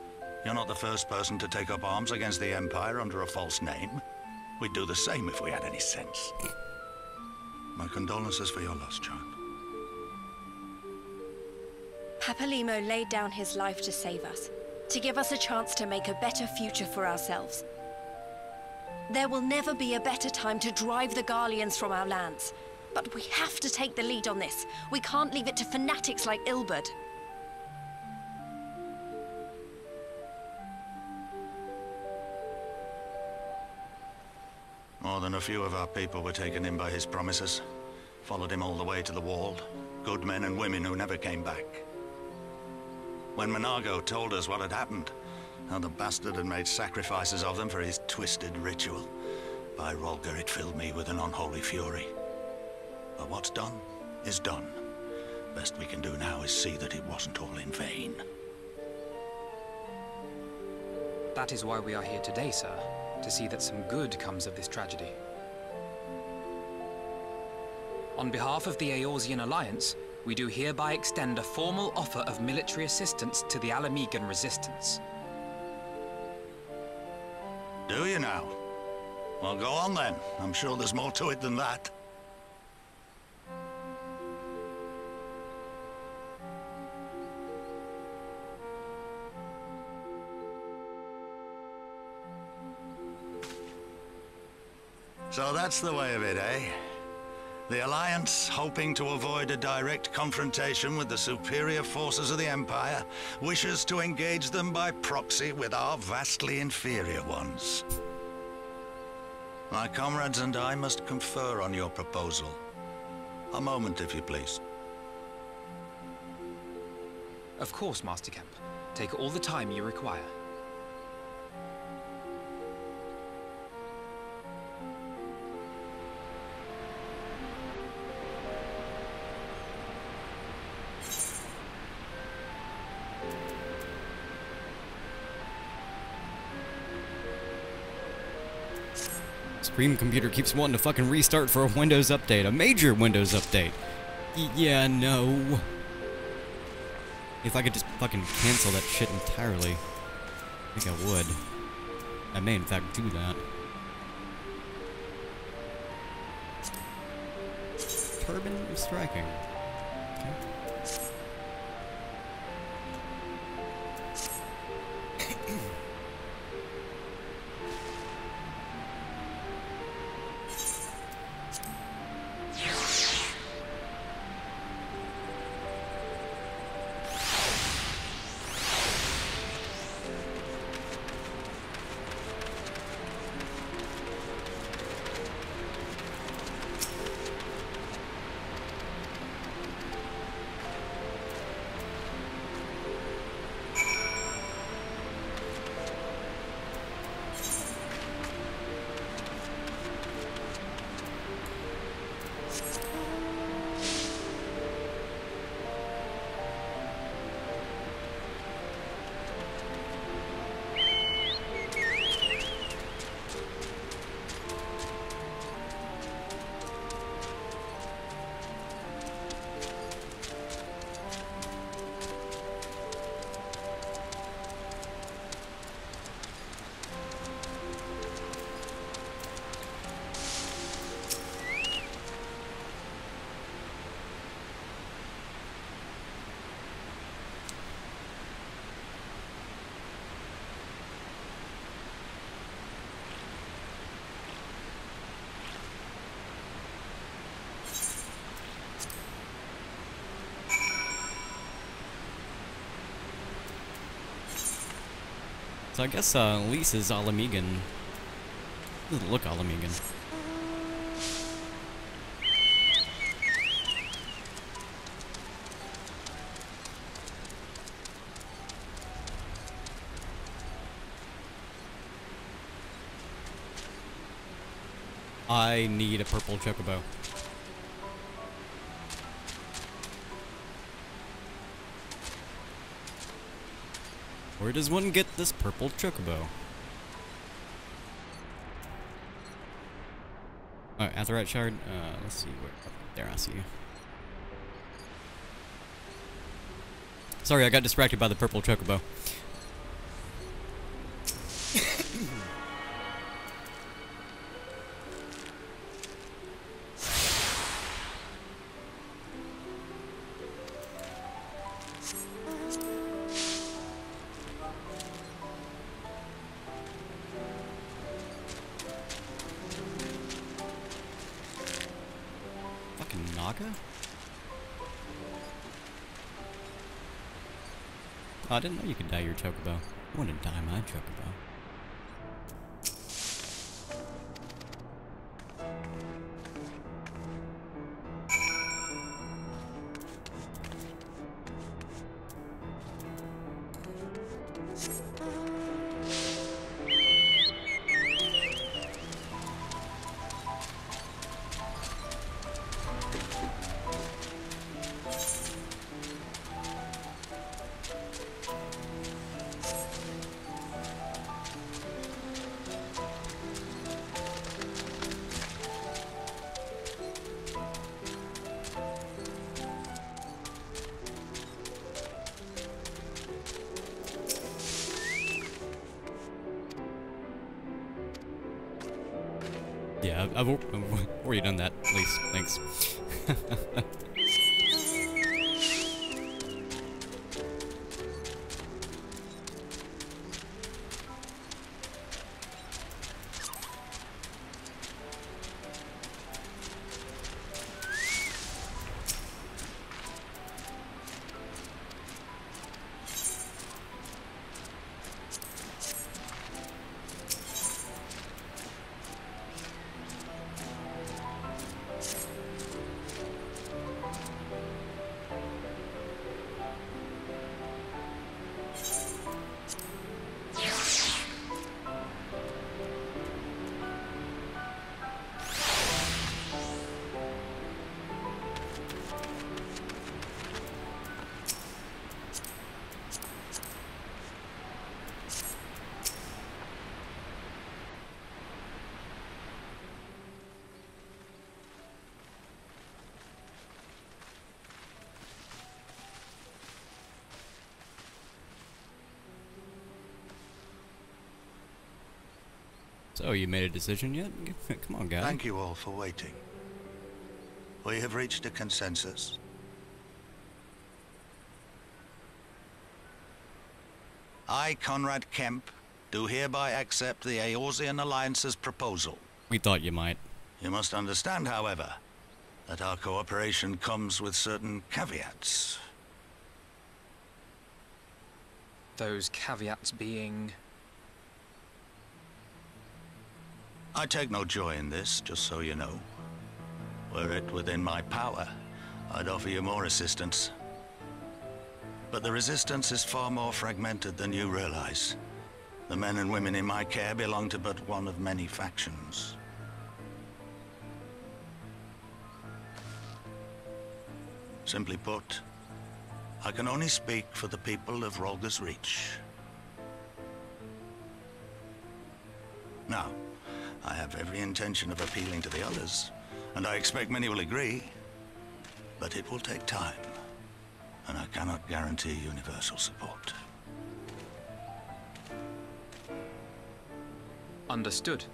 You're not the first person to take up arms against the Empire under a false name. We'd do the same if we had any sense. My condolences for your loss, child. Papalimo laid down his life to save us, to give us a chance to make a better future for ourselves. There will never be a better time to drive the Garleans from our lands. But we have to take the lead on this. We can't leave it to fanatics like Ilberd. More than a few of our people were taken in by his promises. Followed him all the way to the wall. Good men and women who never came back. When Monago told us what had happened, how the bastard had made sacrifices of them for his twisted ritual, by Rolger it filled me with an unholy fury. But what's done is done. Best we can do now is see that it wasn't all in vain. That is why we are here today, sir, to see that some good comes of this tragedy. On behalf of the Eorzean Alliance, we do hereby extend a formal offer of military assistance to the Alamegan resistance. Do you now? Well, go on then. I'm sure there's more to it than that. So that's the way of it, eh? The Alliance, hoping to avoid a direct confrontation with the superior forces of the Empire, wishes to engage them by proxy with our vastly inferior ones. My comrades and I must confer on your proposal. A moment, if you please. Of course, Master Kemp. Take all the time you require. Scream computer keeps wanting to fucking restart for a Windows update. A major Windows update. Yeah, no. If I could just fucking cancel that shit entirely. I think I would. I may in fact do that. Turbine striking. Okay. So I guess Lise is Alamegan. Doesn't look Alamegan. I need a purple chocobo. Where does one get this purple chocobo? Oh, Aetheryte shard? Let's see where. There, I see you. Sorry, I got distracted by the purple chocobo. Oh, I didn't know you could dye your chocobo. I want to dye my chocobo. Yeah, I've already done that, at least. Thanks. So, you made a decision yet? Come on, guy. Thank you all for waiting. We have reached a consensus. I, Conrad Kemp, do hereby accept the Eorzean Alliance's proposal. We thought you might. You must understand, however, that our cooperation comes with certain caveats. Those caveats being... I take no joy in this, just so you know. Were it within my power, I'd offer you more assistance. But the resistance is far more fragmented than you realize. The men and women in my care belong to but one of many factions. Simply put, I can only speak for the people of Rolga's Reach. Now, I have every intention of appealing to the others, and I expect many will agree, but it will take time, and I cannot guarantee universal support. Understood.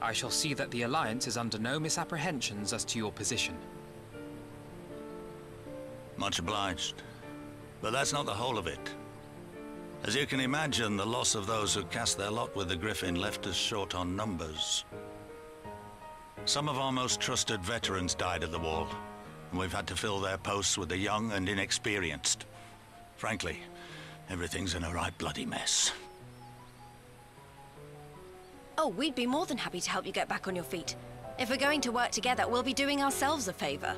I shall see that the Alliance is under no misapprehensions as to your position. Much obliged. But that's not the whole of it. As you can imagine, the loss of those who cast their lot with the Griffin left us short on numbers. Some of our most trusted veterans died at the wall, and we've had to fill their posts with the young and inexperienced. Frankly, everything's in a right bloody mess. Oh, we'd be more than happy to help you get back on your feet. If we're going to work together, we'll be doing ourselves a favor.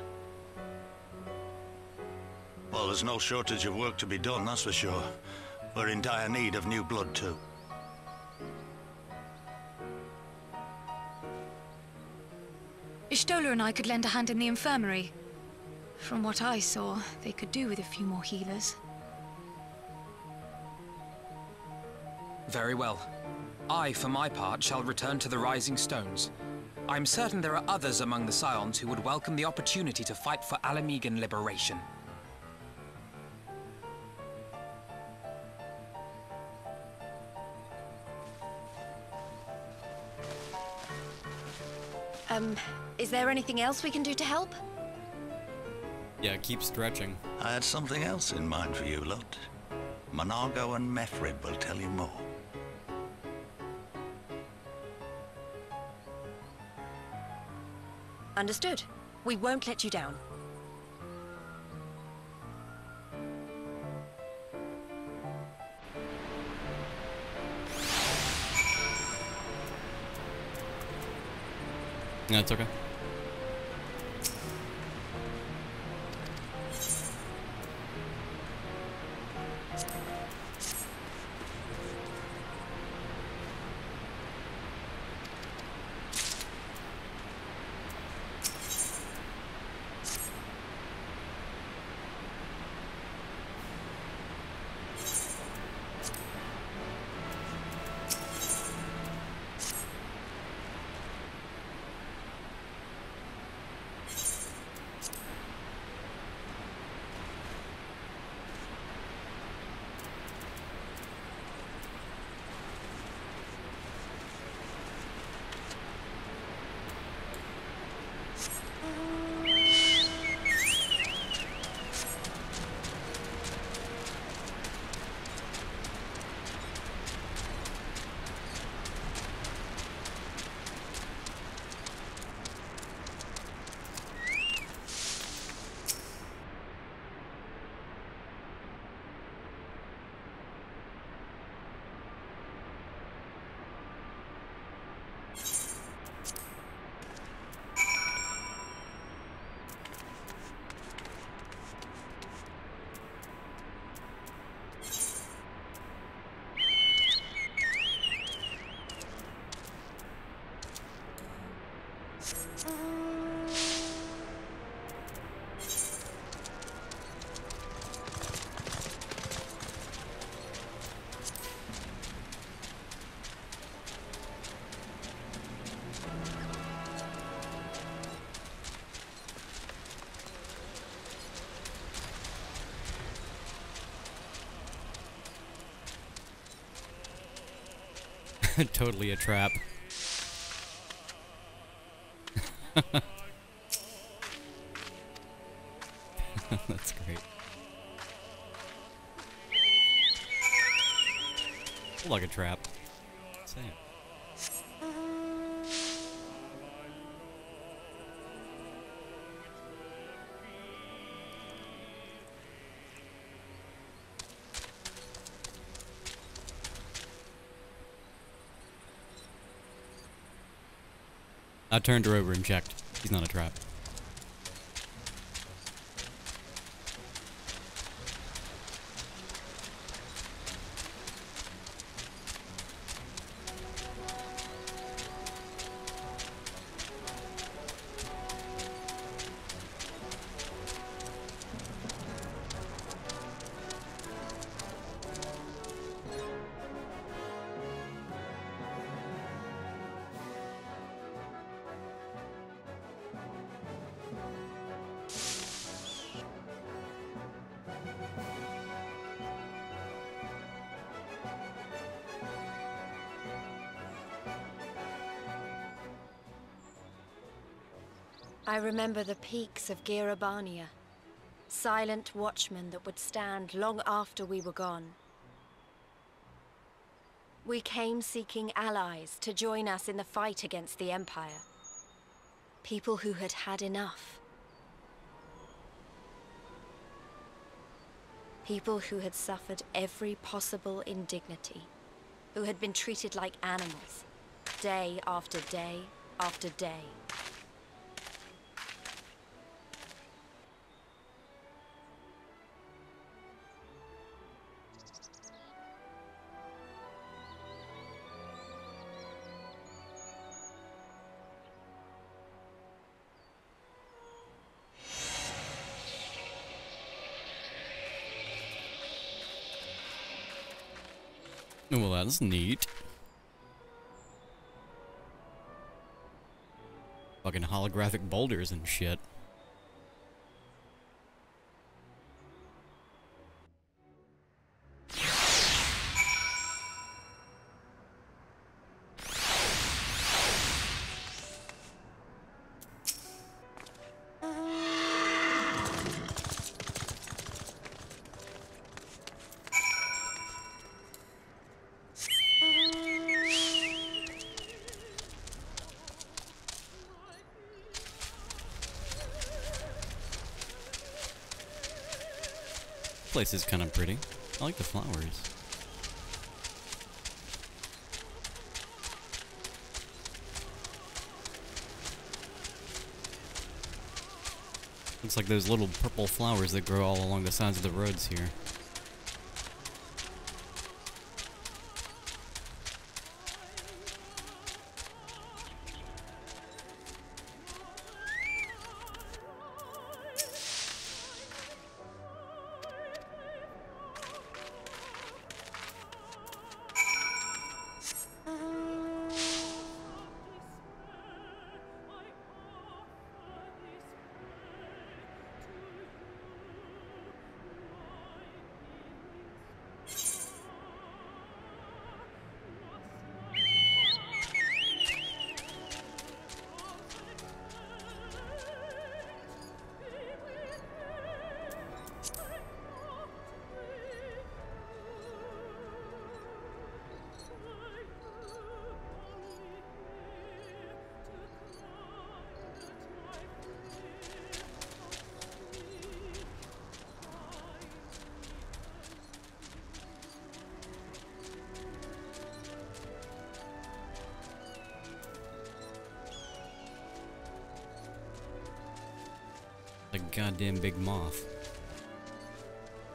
Well, there's no shortage of work to be done, that's for sure. We're in dire need of new blood, too. Ishtola and I could lend a hand in the infirmary. From what I saw, they could do with a few more healers. Very well. I, for my part, shall return to the Rising Stones. I'm certain there are others among the Scions who would welcome the opportunity to fight for Alamegan liberation. Is there anything else we can do to help? Yeah, keep stretching. I had something else in mind for you lot. Monargo and Mefrid will tell you more. Understood. We won't let you down. No, it's okay. Totally a trap. That's great. Like a trap. Same. I turned her over and checked. He's not a trap. I remember the peaks of Girabania, silent watchmen that would stand long after we were gone. We came seeking allies to join us in the fight against the Empire. People who had had enough. People who had suffered every possible indignity, who had been treated like animals, day after day after day. Well, that's neat. Fucking holographic boulders and shit. Place is kind of pretty. I like the flowers. Looks like those little purple flowers that grow all along the sides of the roads here. A goddamn big moth.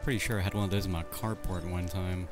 Pretty sure I had one of those in my carport one time.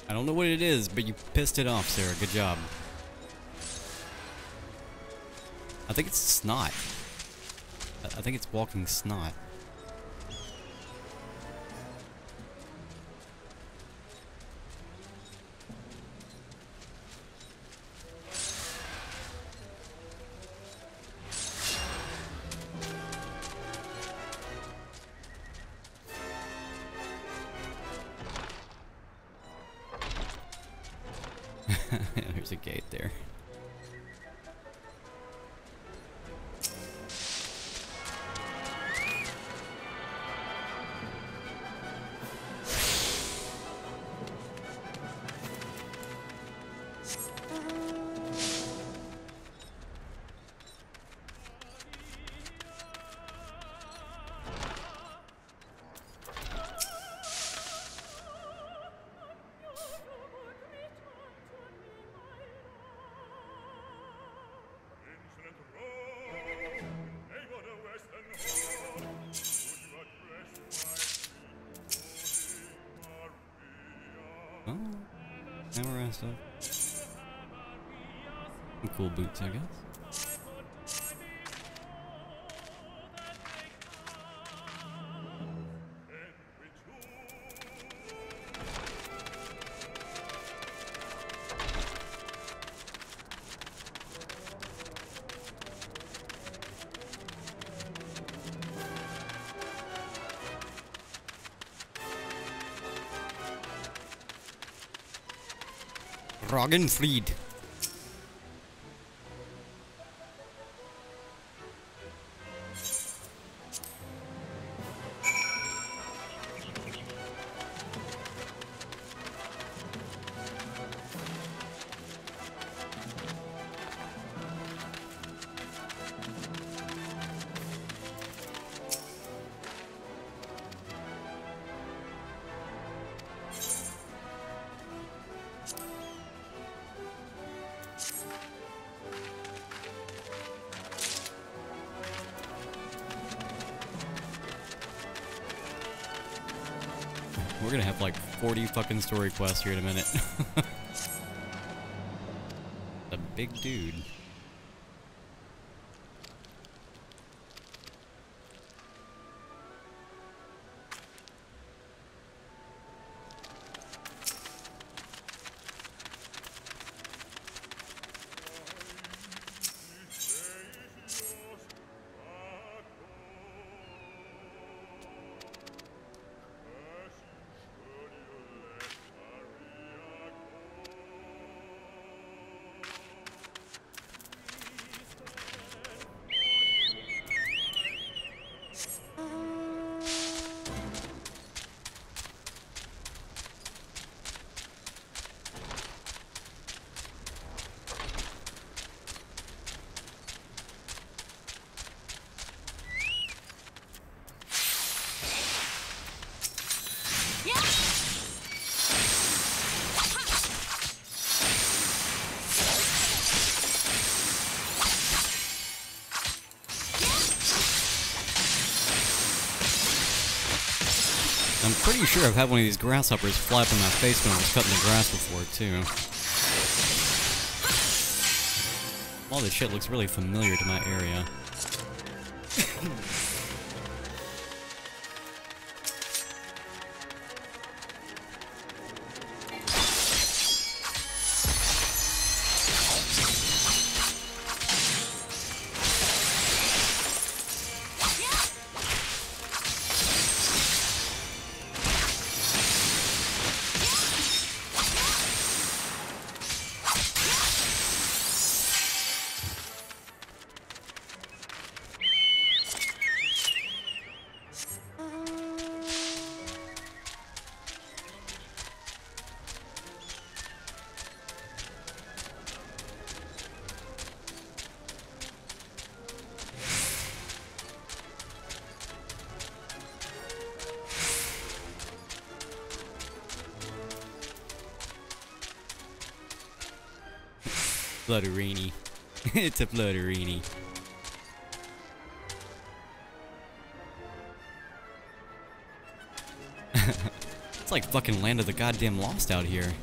I don't know what it is, but you pissed it off, Sarah. Good job. I think it's snot. I think it's walking snot. There's a gate there. Oh, and we're stuff. Some cool boots, I guess. Ragenfried. We're gonna have like 40 fucking story quests here in a minute. A big dude. I'm pretty sure I've had one of these grasshoppers fly up in my face when I was cutting the grass before, too. All this shit looks really familiar to my area. Flutterini. It's a flutterini. It's like fucking Land of the Goddamn Lost out here.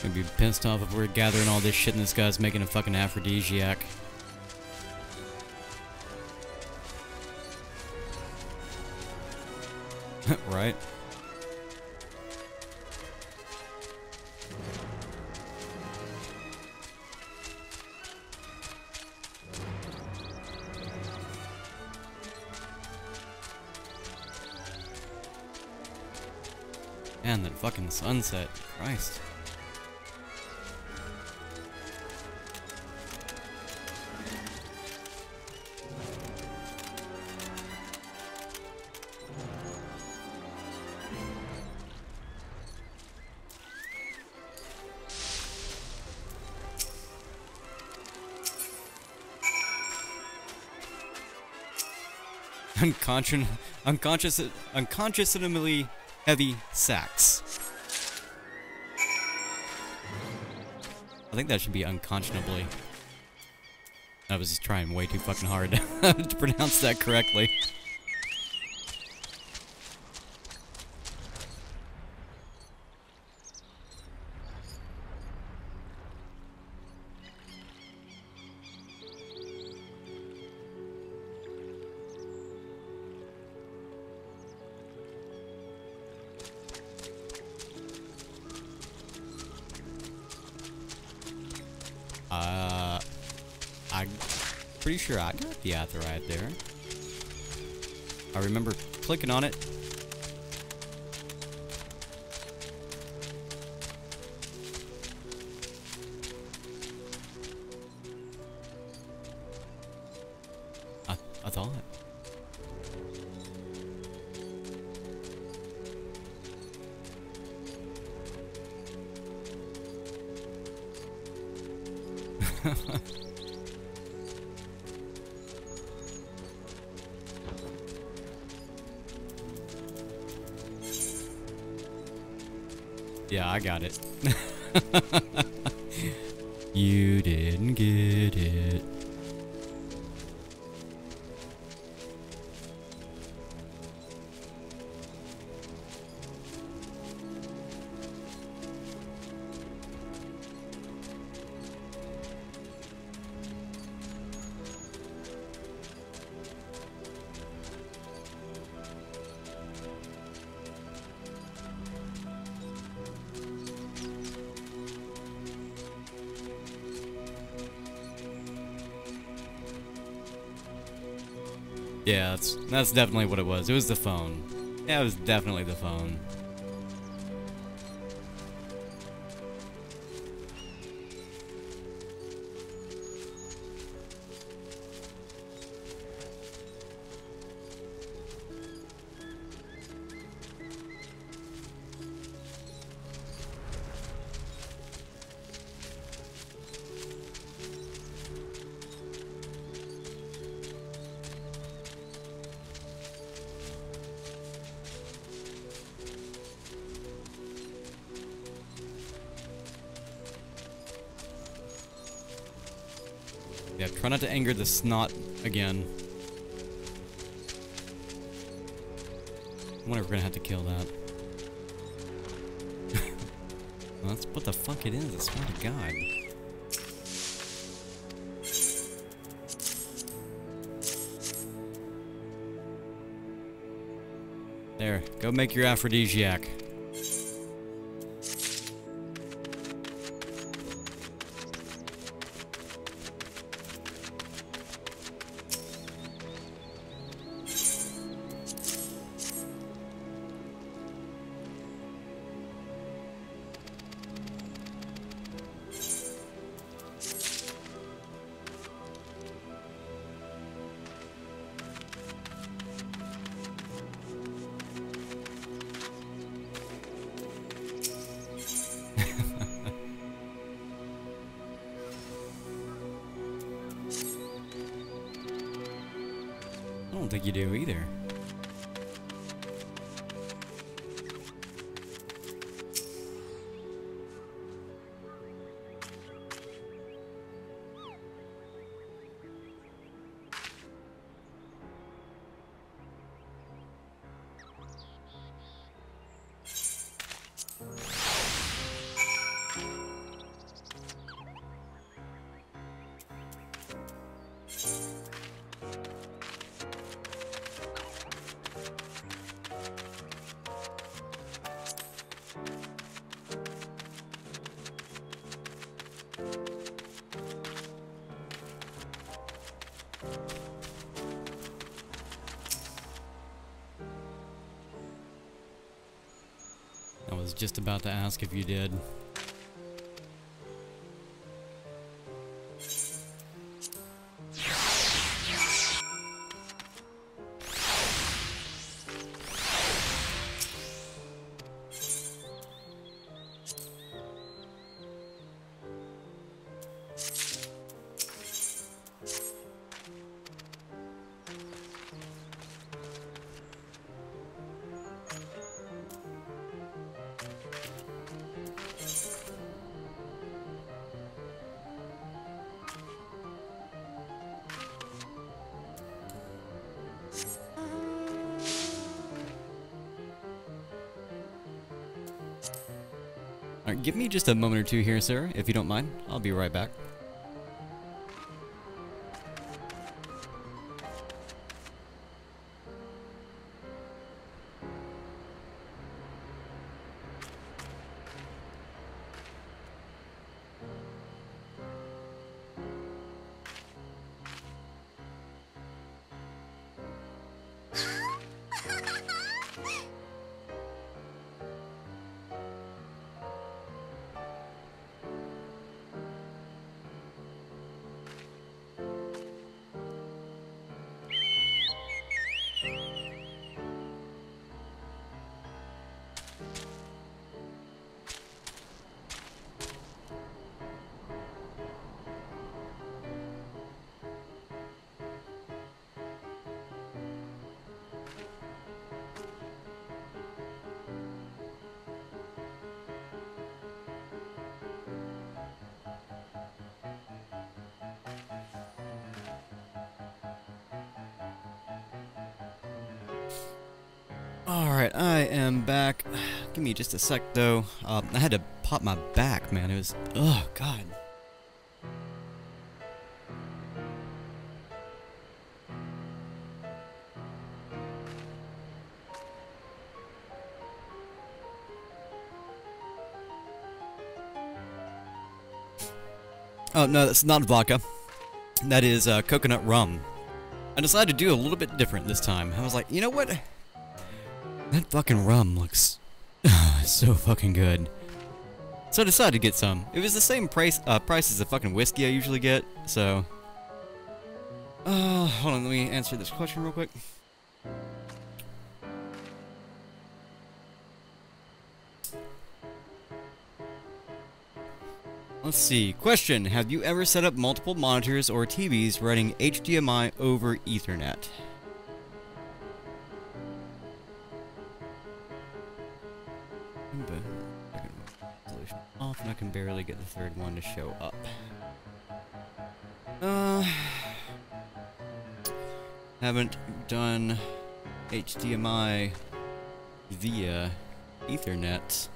Gonna be pissed off if we're gathering all this shit and this guy's making a fucking aphrodisiac. Right? Man, that fucking sunset. Christ. Unconscionably heavy sacks. I think that should be unconscionably. I was just trying way too fucking hard to pronounce that correctly. I'm pretty sure I got the Aetheryte there. I remember clicking on it. I thought. Yeah, I got it. You didn't get it. Yeah, that's definitely what it was. It was the phone. Yeah, it was definitely the phone. Yeah, try not to anger the snot again. I wonder if we're gonna have to kill that. Well, that's what the fuck it is, I swear to God. There, go make your aphrodisiac. I don't think you do either. was just about to ask if you did. Alright, give me just a moment or two here, sir, if you don't mind. I'll be right back. Alright, I am back. Give me just a sec, though. I had to pop my back, man. It was... oh, God. Oh, no, that's not vodka. That is coconut rum. I decided to do a little bit different this time. I was like, you know what? That fucking rum looks so fucking good. So I decided to get some. It was the same price as the fucking whiskey I usually get, so... hold on, let me answer this question real quick. Let's see. Question. Have you ever set up multiple monitors or TVs running HDMI over Ethernet? Off, and I can barely get the third one to show up. Haven't done HDMI via Ethernet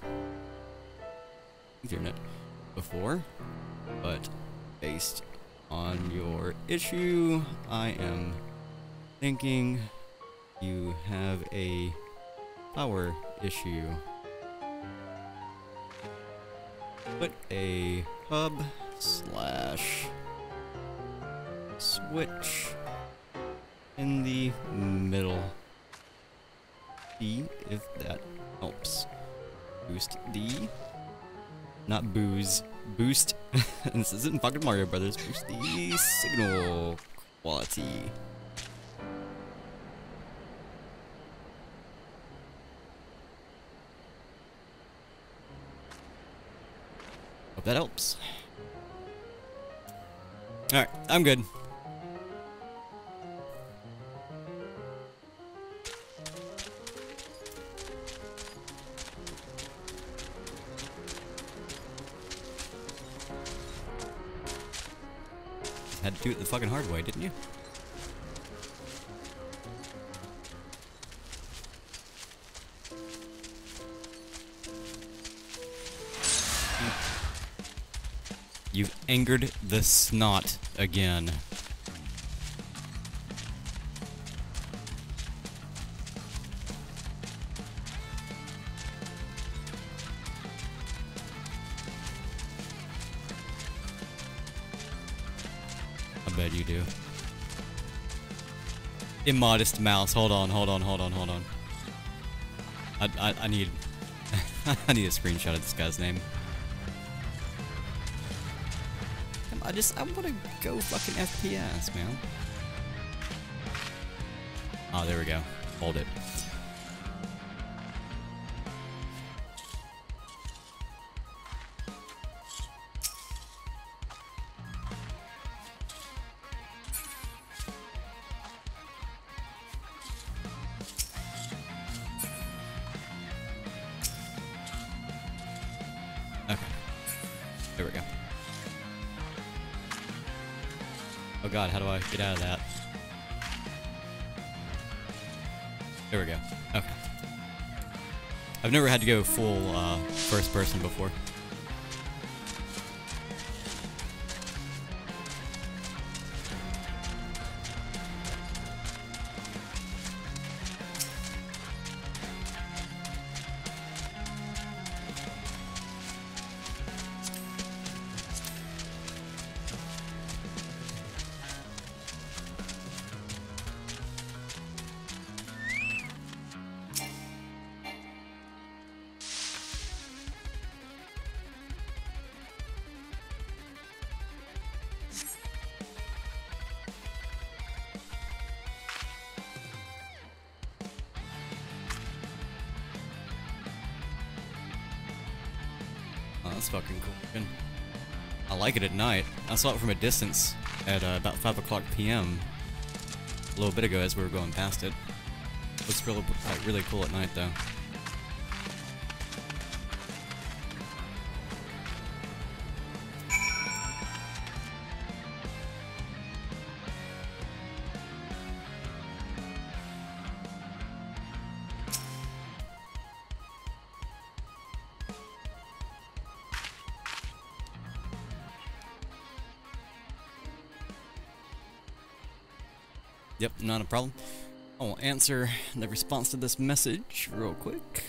before, but based on your issue, I am thinking you have a power issue. Put a hub / switch in the middle. See if that helps. Boost the... not booze. Boost. This isn't fucking Mario Brothers. Boost the signal quality. Hope that helps. Alright, I'm good. Had to do it the fucking hard way, didn't you? You've angered the snot again. I bet you do. Immodest mouse. Hold on. I need... I need a screenshot of this guy's name. I want to go fucking FPS, man. Oh, there we go. Hold it. Okay. There we go. Oh god, how do I get out of that? There we go. Okay. I've never had to go full first person before. Oh, that's fucking cool. I like it at night. I saw it from a distance at about 5 o'clock p.m. a little bit ago as we were going past it. Looks really cool at night though. Yep, not a problem. I'll answer the response to this message real quick.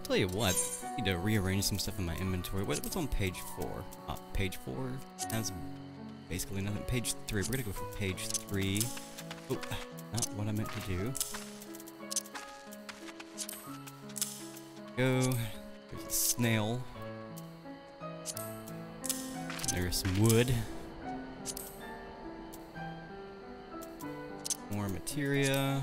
Tell you what, I need to rearrange some stuff in my inventory. What's on page 4? Page 4 has basically nothing. Page 3, we're gonna go for page 3. Oh, not what I meant to do. Go. There's a snail. There's some wood. More materia.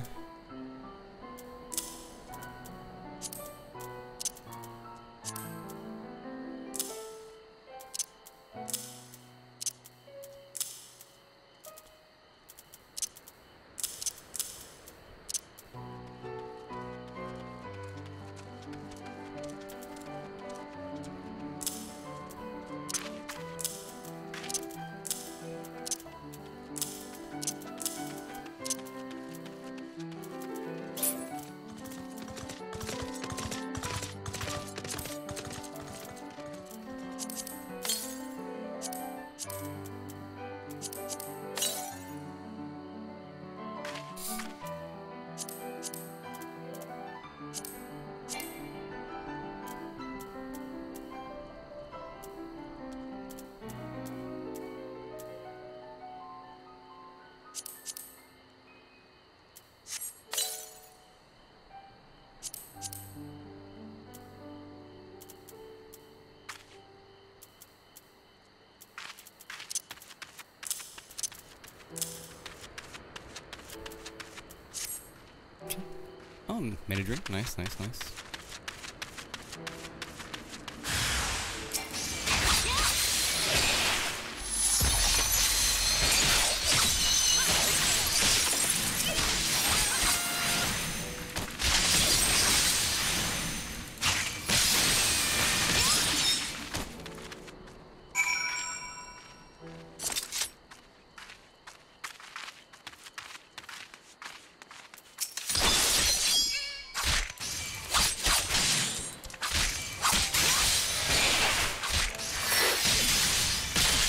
Oh, made a drink. Nice, nice, nice.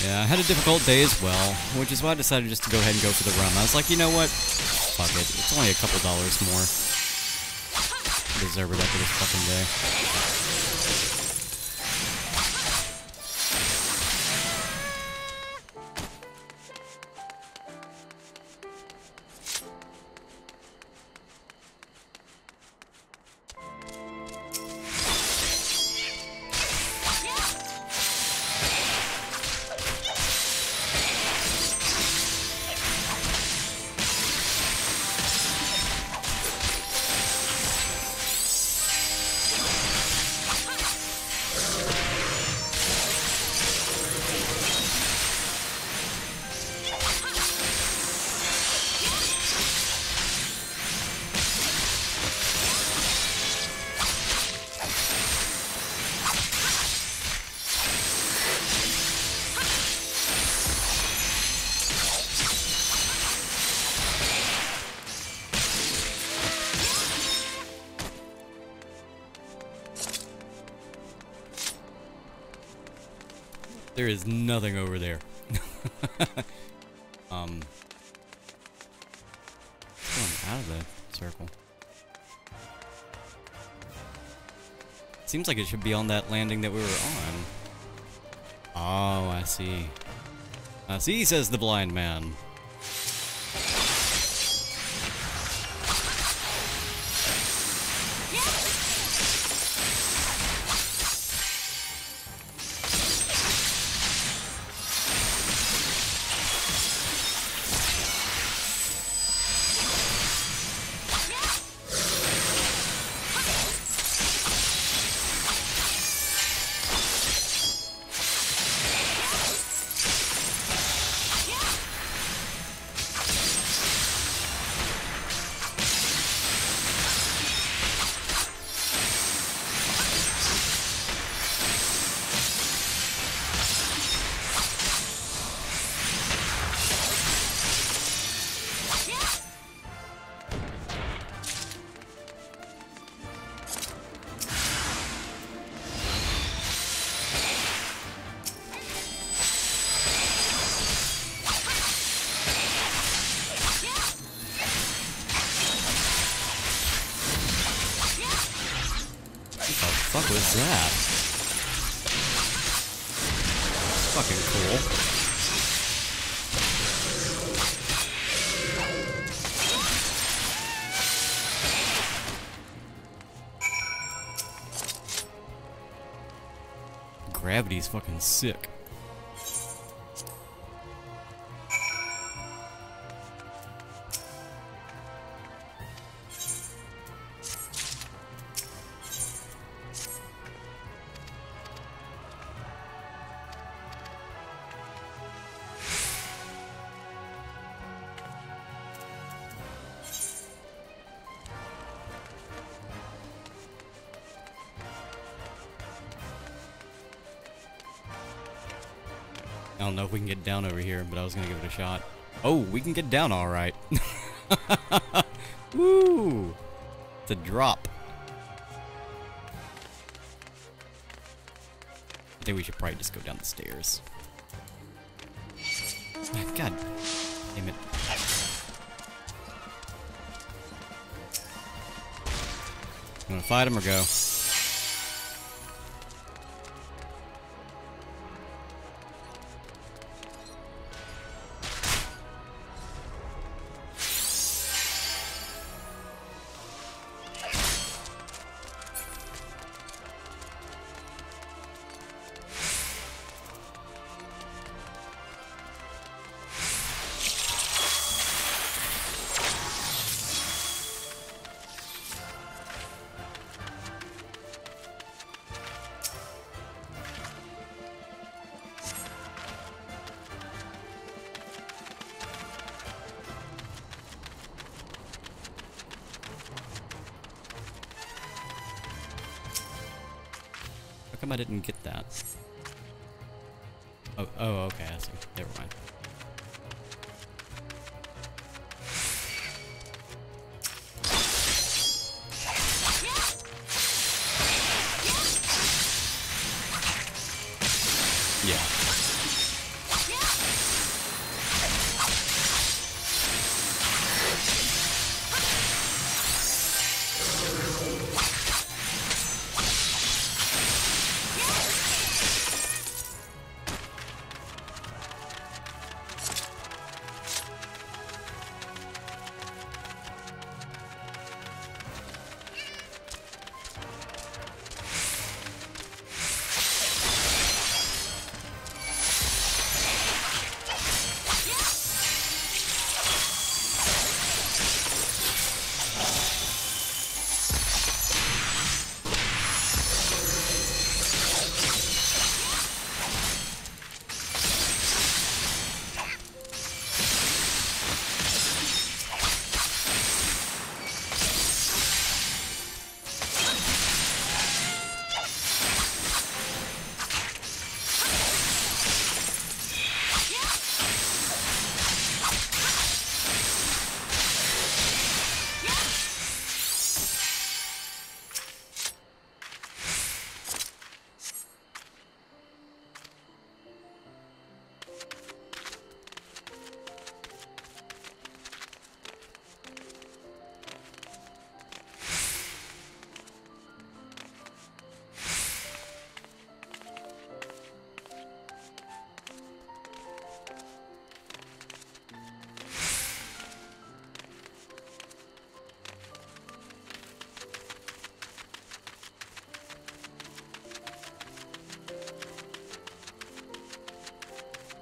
Yeah, I had a difficult day as well, which is why I decided just to go ahead and go for the rum. I was like, you know what? Fuck it. It's only a couple dollars more. I deserve it after this fucking day. There is nothing over there. Going out of the circle. Seems like it should be on that landing that we were on. Oh, I see. I see, says the blind man. What the fuck was that? Fucking cool. Gravity's fucking sick. I don't know if we can get down over here, but I was gonna give it a shot. Oh, we can get down all right. Woo! It's a drop. I think we should probably just go down the stairs. God damn it. You wanna fight him or go? come I didn't get that? Oh, okay, I see. Never mind. Yeah.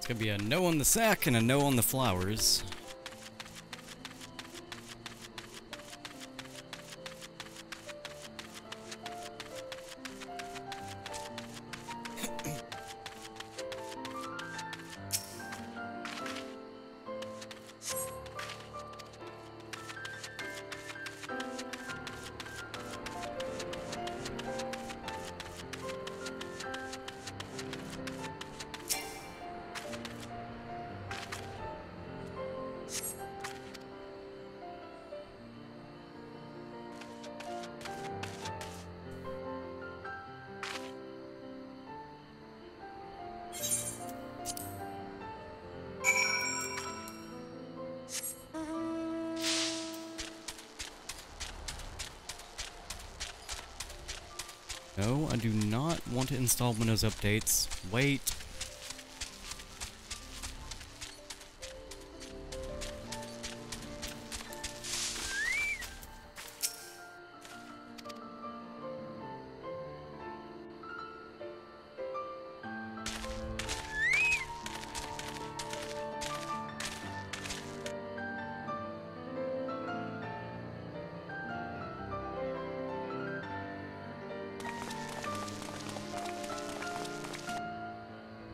Gonna be a no on the sack and a no on the flowers. No, I do not want to install Windows updates. Wait.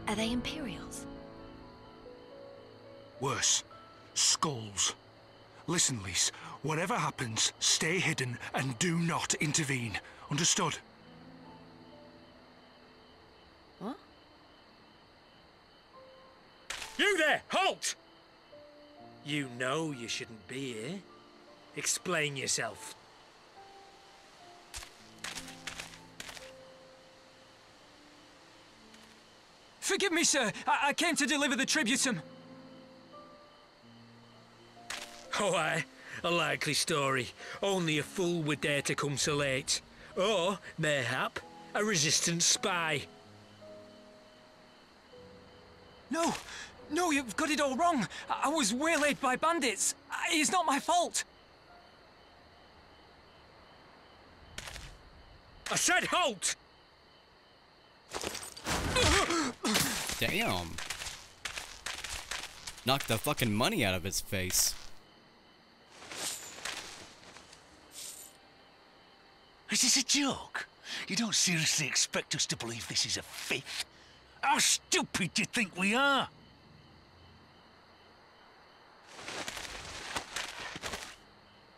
Are they Imperials? Worse. Skulls. Listen, Lise. Whatever happens, stay hidden and do not intervene. Understood? What? You there! Halt! You know you shouldn't be here. Explain yourself. Forgive me, sir. I came to deliver the tributum. Oh, aye. A likely story. Only a fool would dare to come so late. Or, mayhap, a resistance spy. No, you've got it all wrong. I was waylaid by bandits. It's not my fault. I said halt! Damn. Knocked the fucking money out of his face. Is this a joke? You don't seriously expect us to believe this is a fake? How stupid do you think we are?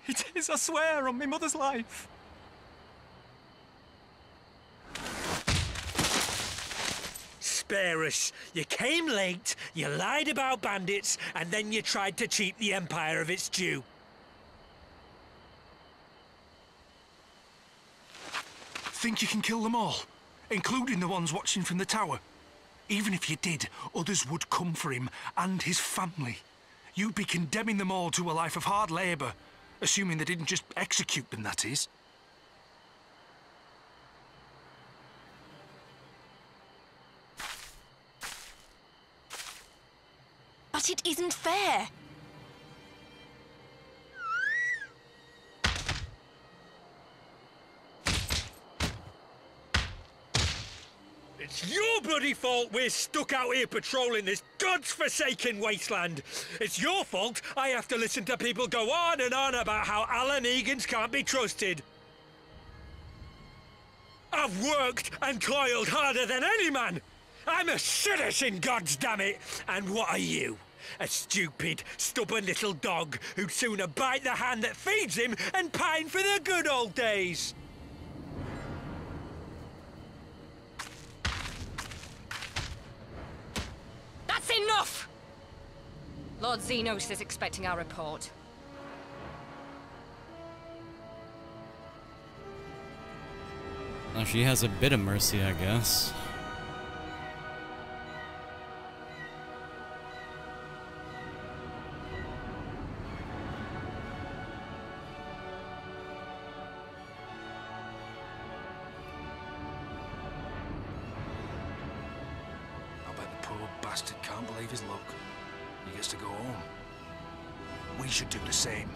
It is, I swear, on my mother's life. spare us. You came late, you lied about bandits, and then you tried to cheat the Empire of its due. Think you can kill them all, including the ones watching from the tower? Even if you did, others would come for him and his family. You'd be condemning them all to a life of hard labour, assuming they didn't just execute them, that is. But it isn't fair. It's your bloody fault we're stuck out here patrolling this god's-forsaken wasteland. It's your fault I have to listen to people go on and on about how Alan Egans can't be trusted. I've worked and toiled harder than any man. I'm a citizen, goddammit! And what are you? A stupid, stubborn little dog who'd sooner bite the hand that feeds him and pine for the good old days. That's enough! Lord Xenos is expecting our report. Well, she has a bit of mercy, I guess. Bastard can't believe his luck. He gets to go home. We should do the same.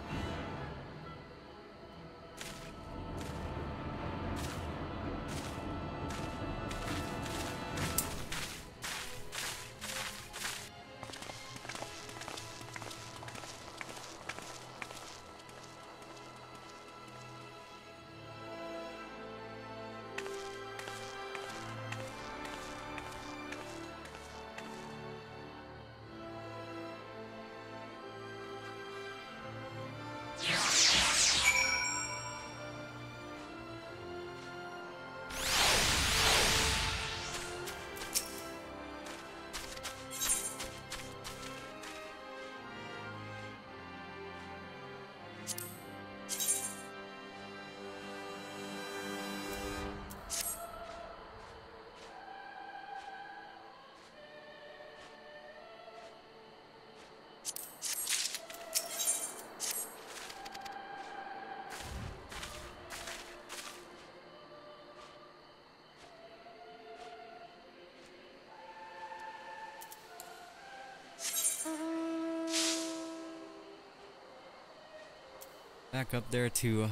Back up there to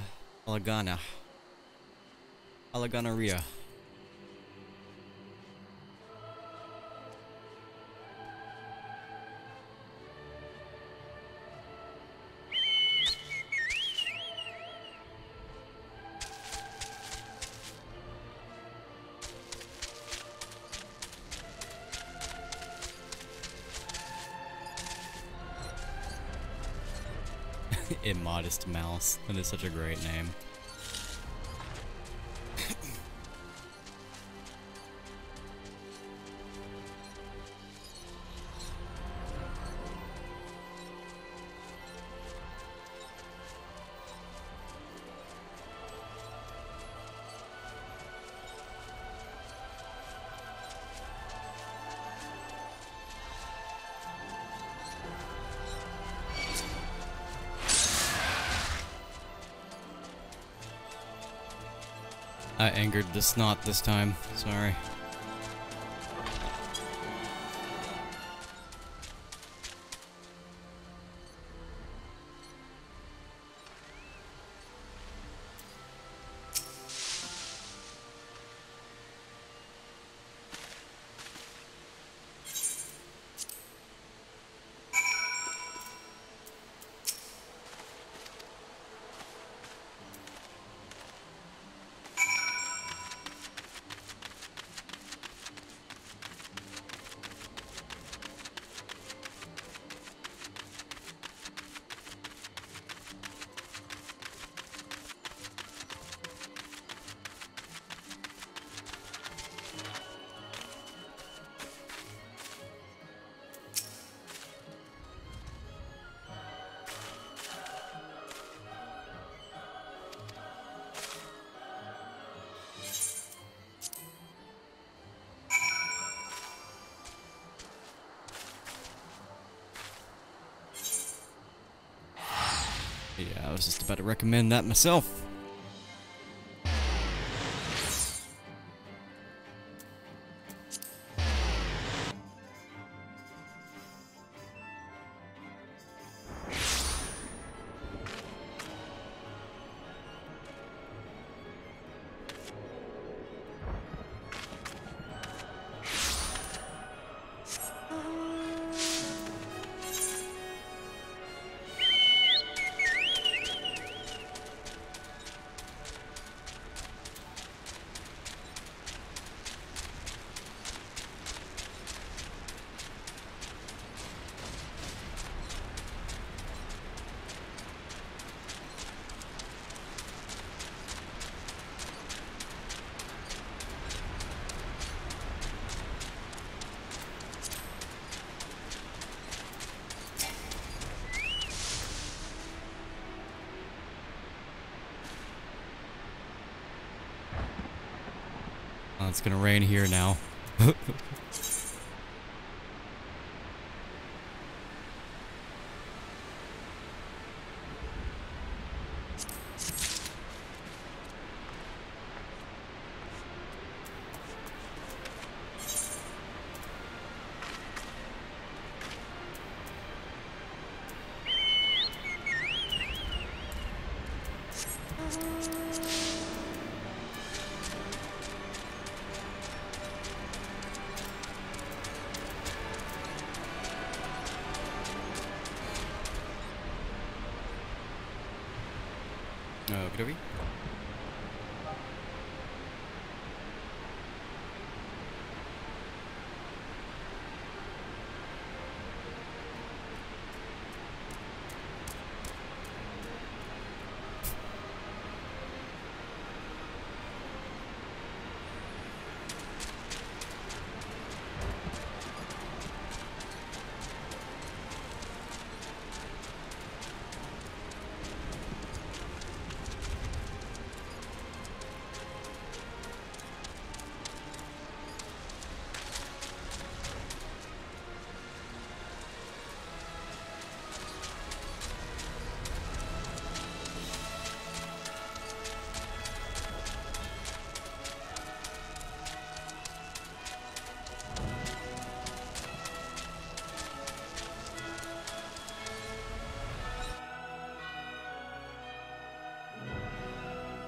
Alagana. Alaganaria. Immodest Mouse. That is such a great name. I angered the snot this time. Sorry. was just about to recommend that myself. Oh, it's gonna rain here now. Godowy?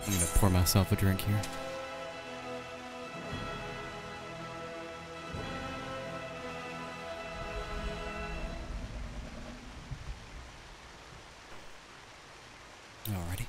I'm gonna pour myself a drink here. Alrighty.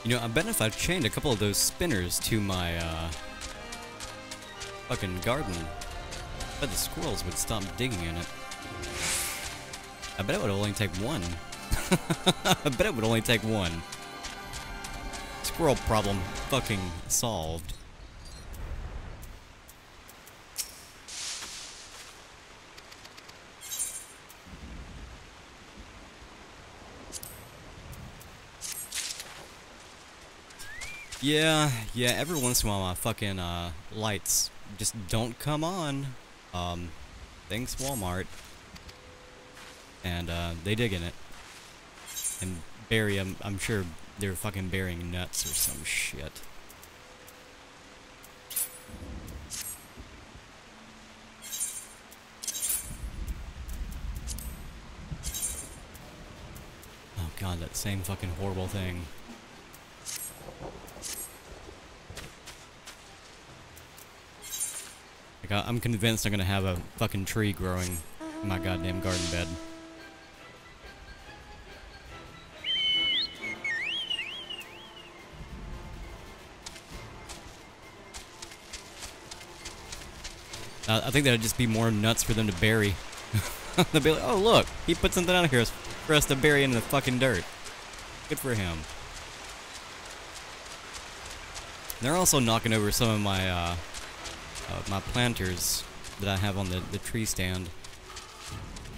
You know, I bet if I chained a couple of those spinners to my, fucking garden, I bet the squirrels would stop digging in it. I bet it would only take one. I bet it would only take one. Squirrel problem fucking solved. Yeah, every once in a while my fucking, lights just don't come on. Thanks Walmart. And, they dig in it. And bury them, I'm sure they're fucking burying nuts or some shit. Oh god, that same fucking horrible thing. Like, I'm convinced I'm gonna have a fucking tree growing in my goddamn garden bed. I think that'd just be more nuts for them to bury. They'll be like, oh look, he put something out here for us to bury in the fucking dirt. Good for him. They're also knocking over some of my, my planters that I have on the tree stand.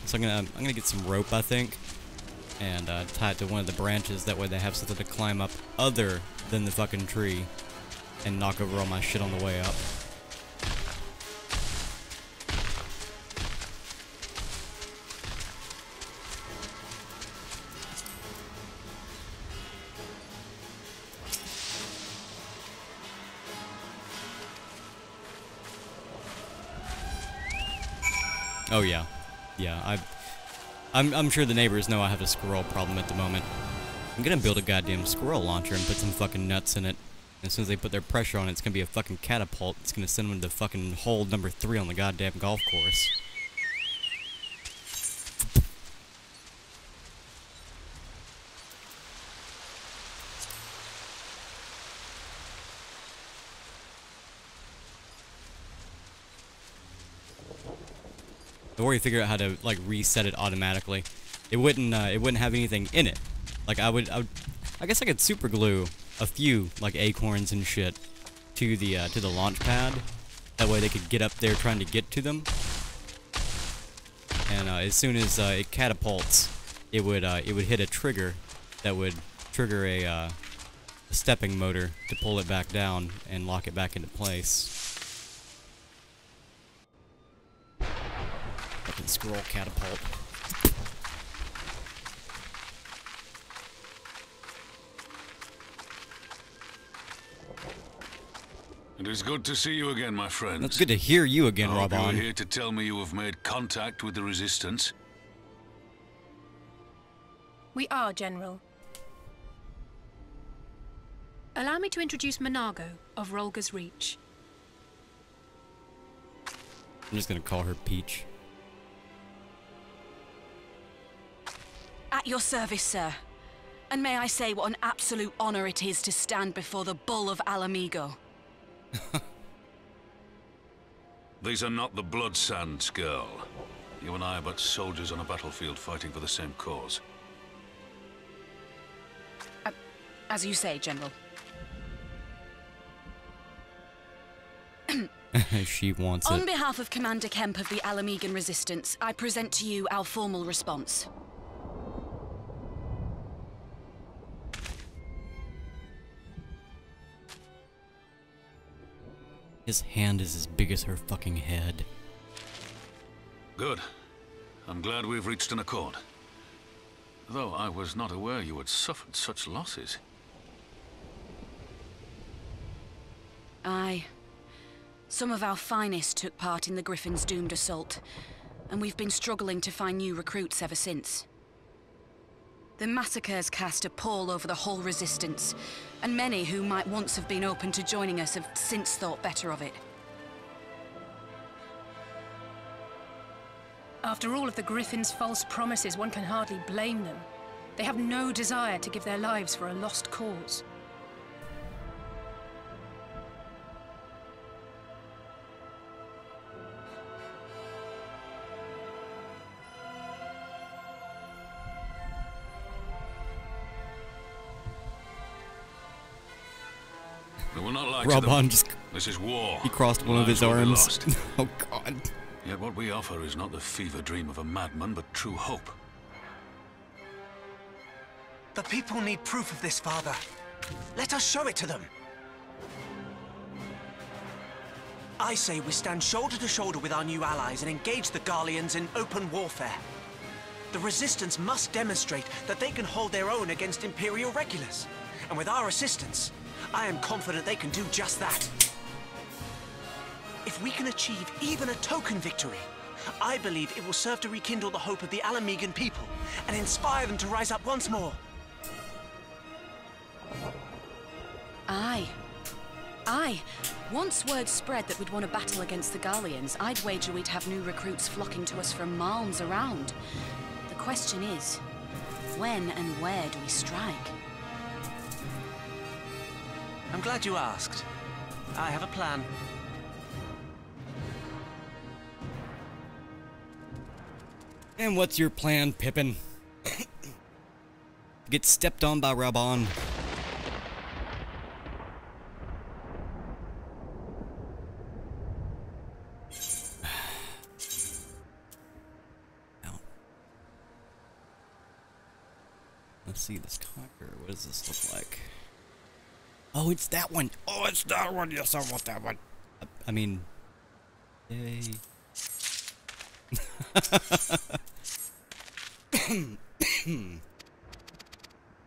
So I'm gonna get some rope, I think, and tie it to one of the branches. That way they have something to climb up other than the fucking tree, and knock over all my shit on the way up. Oh yeah, I'm sure the neighbors know I have a squirrel problem at the moment. I'm gonna build a goddamn squirrel launcher and put some fucking nuts in it. As soon as they put their pressure on it, it's gonna be a fucking catapult. It's gonna send them to fucking hole number 3 on the goddamn golf course. Or you figure out how to like reset it automatically. It wouldn't have anything in it. Like I guess I could super glue a few like acorns and shit to the launch pad. That way they could get up there trying to get to them. And as soon as it catapults, it would hit a trigger that would trigger a stepping motor to pull it back down and lock it back into place. Fucking squirrel catapult. It is good to see you again, my friends. It's good to hear you again, Robon. You're here to tell me you have made contact with the Resistance. We are, General. Allow me to introduce Monago of Rolga's Reach. I'm just gonna call her Peach. At your service, sir. And may I say what an absolute honor it is to stand before the Bull of Alamigo. These are not the Blood Sands, girl. You and I are but soldiers on a battlefield fighting for the same cause. As you say, General. She wants it. On behalf of Commander Kemp of the Alamigan Resistance, I present to you our formal response. His hand is as big as her fucking head. Good. I'm glad we've reached an accord. Though I was not aware you had suffered such losses. Aye. Some of our finest took part in the Griffin's doomed assault, and we've been struggling to find new recruits ever since. The massacres cast a pall over the whole Resistance, and many who might once have been open to joining us have since thought better of it. After all of the Griffin's false promises, one can hardly blame them. They have no desire to give their lives for a lost cause. We will not lie to Rabban them. just... This is war. He crossed one of his Lives will be arms. lost. Oh god. Yet what we offer is not the fever dream of a madman, but true hope. The people need proof of this, Father. Let us show it to them. I say we stand shoulder to shoulder with our new allies and engage the Garleans in open warfare. The Resistance must demonstrate that they can hold their own against Imperial regulars. And with our assistance, I am confident they can do just that. If we can achieve even a token victory, I believe it will serve to rekindle the hope of the Alamegan people and inspire them to rise up once more. Aye. Aye. Once word spread that we'd won a battle against the Garleans, I'd wager we'd have new recruits flocking to us from miles around. The question is, when and where do we strike? I'm glad you asked. I have a plan. And what's your plan, Pippin? Get stepped on by Rabban. Let's see this conqueror. What does this look like? Oh, it's that one. Oh, it's that one. Yes, I want that one. I mean, yay.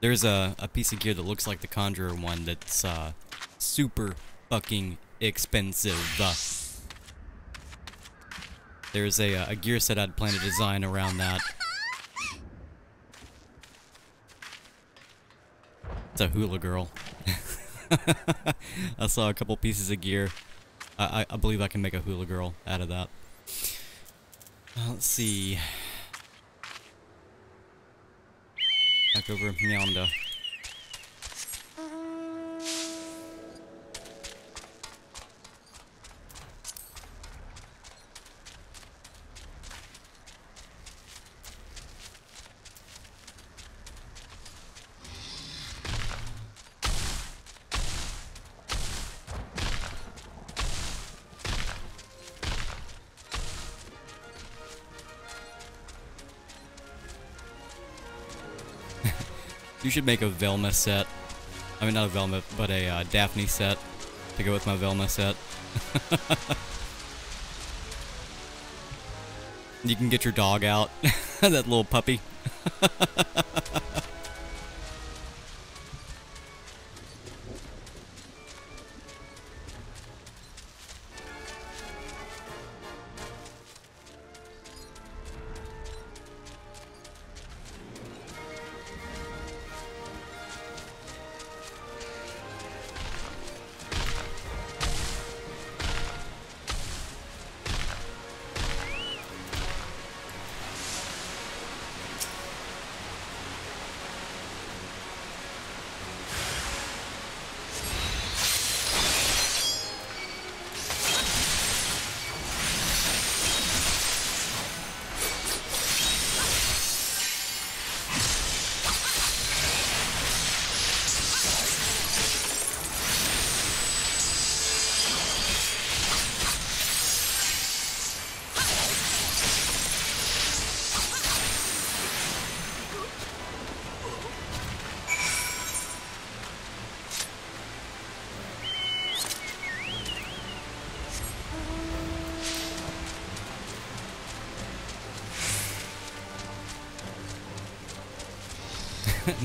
There's a piece of gear that looks like the Conjurer one that's super fucking expensive. There's a gear set I'd plan to design around that. It's a hula girl. I saw a couple pieces of gear. I believe I can make a hula girl out of that. Let's see. Back over yonder. You should make a Velma set. I mean, not a Velma, but a Daphne set to go with my Velma set. You can get your dog out. That little puppy.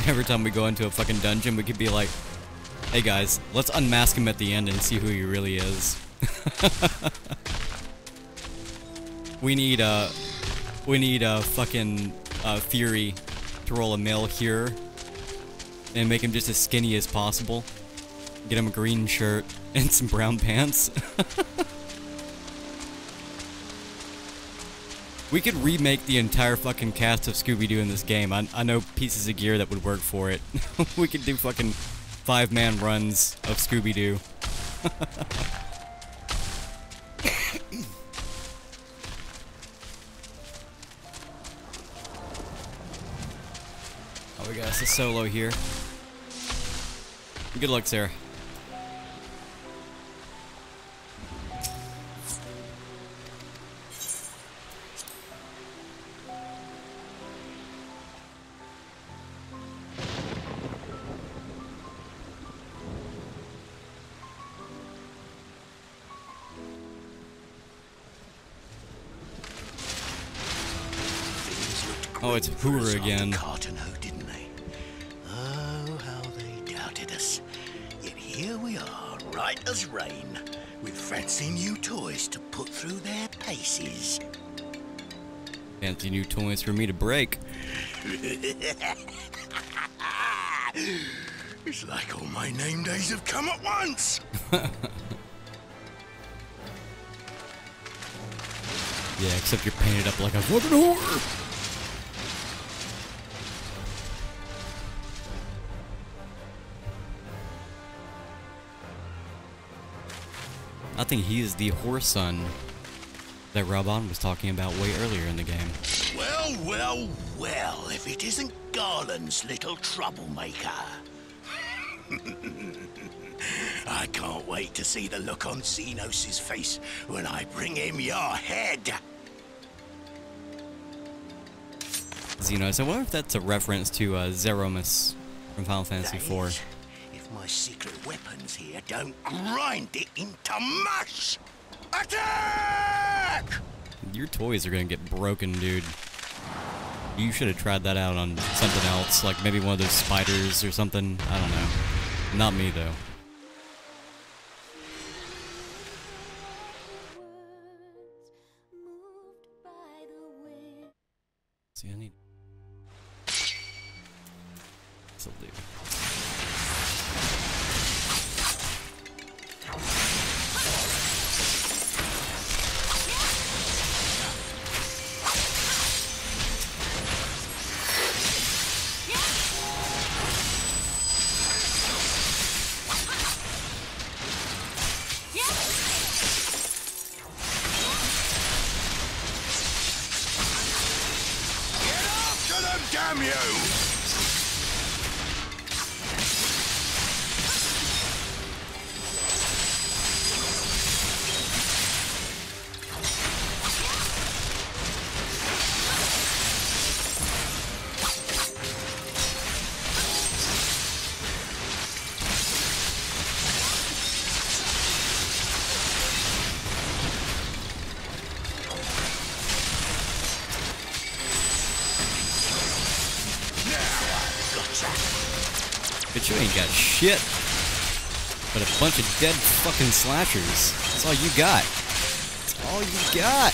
Every time we go into a fucking dungeon, we could be like, hey guys, let's unmask him at the end and see who he really is. we need a fucking Fury to roll a mill here and make him just as skinny as possible. Get him a green shirt and some brown pants. We could remake the entire fucking cast of Scooby-Doo in this game. I know pieces of gear that would work for it. We could do fucking 5-man runs of Scooby-Doo. Oh, we got us a solo here. Good luck, Sarah. Oh, it's Hoover again. Carton who, didn't they? Oh, how they doubted us. Yet here we are, right as rain, with fancy new toys to put through their paces. Fancy new toys for me to break. It's like all my name days have come at once. Yeah, except you're painted up like a fucking whore. I think he is the horse son that Raban was talking about way earlier in the game. Well, well, well, if it isn't Garland's little troublemaker. I can't wait to see the look on Xenos' face when I bring him your head. Xenos, I wonder if that's a reference to Zeromus from Final Fantasy IV. If my secret weapons here don't grind it into mush! Attack! Your toys are gonna get broken, dude. You should have tried that out on something else, like maybe one of those spiders or something. I don't know. Not me, though. See, I need... This'll do. Damn you! But you ain't got shit but a bunch of dead fucking slashers. That's all you got. That's all you got.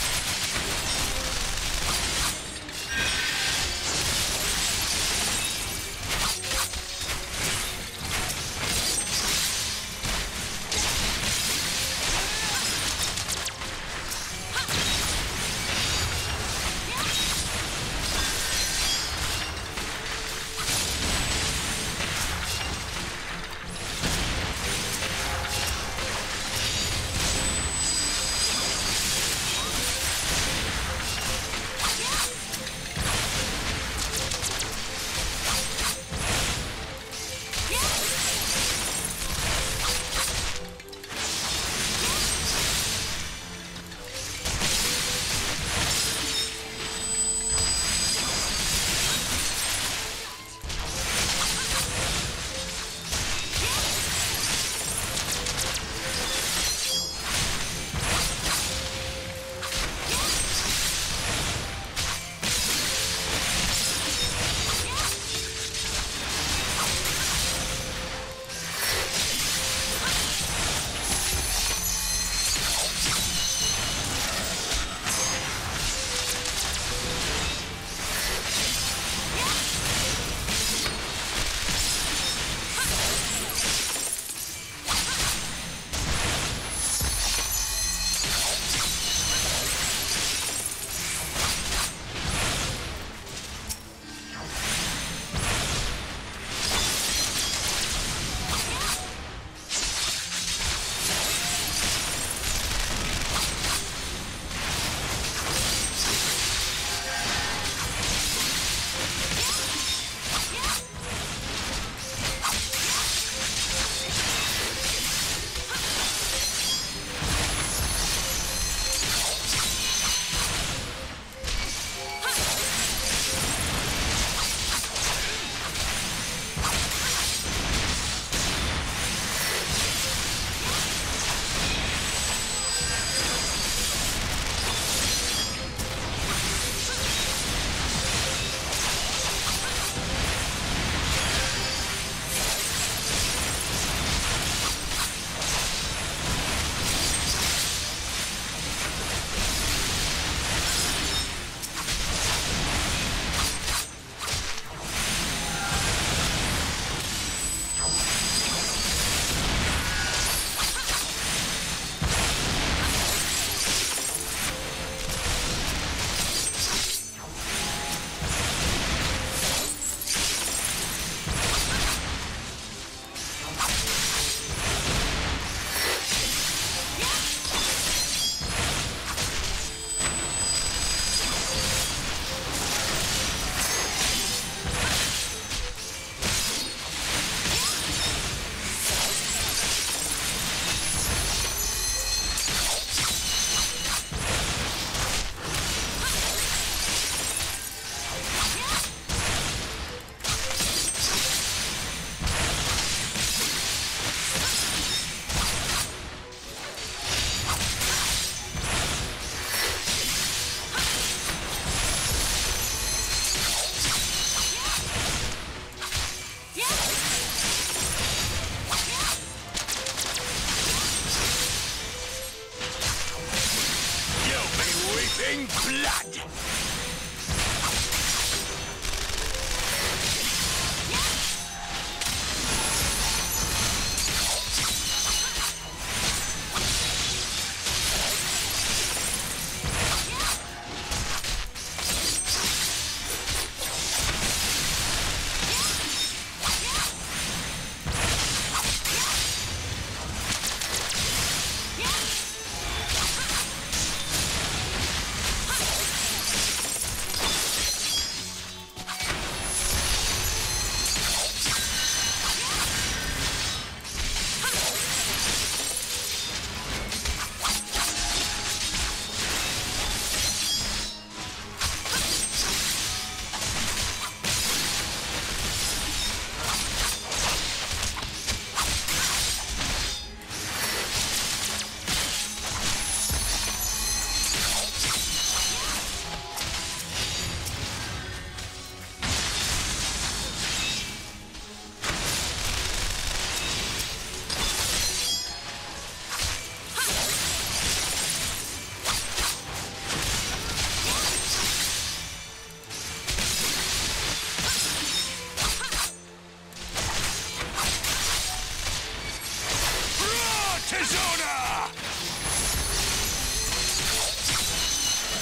blood!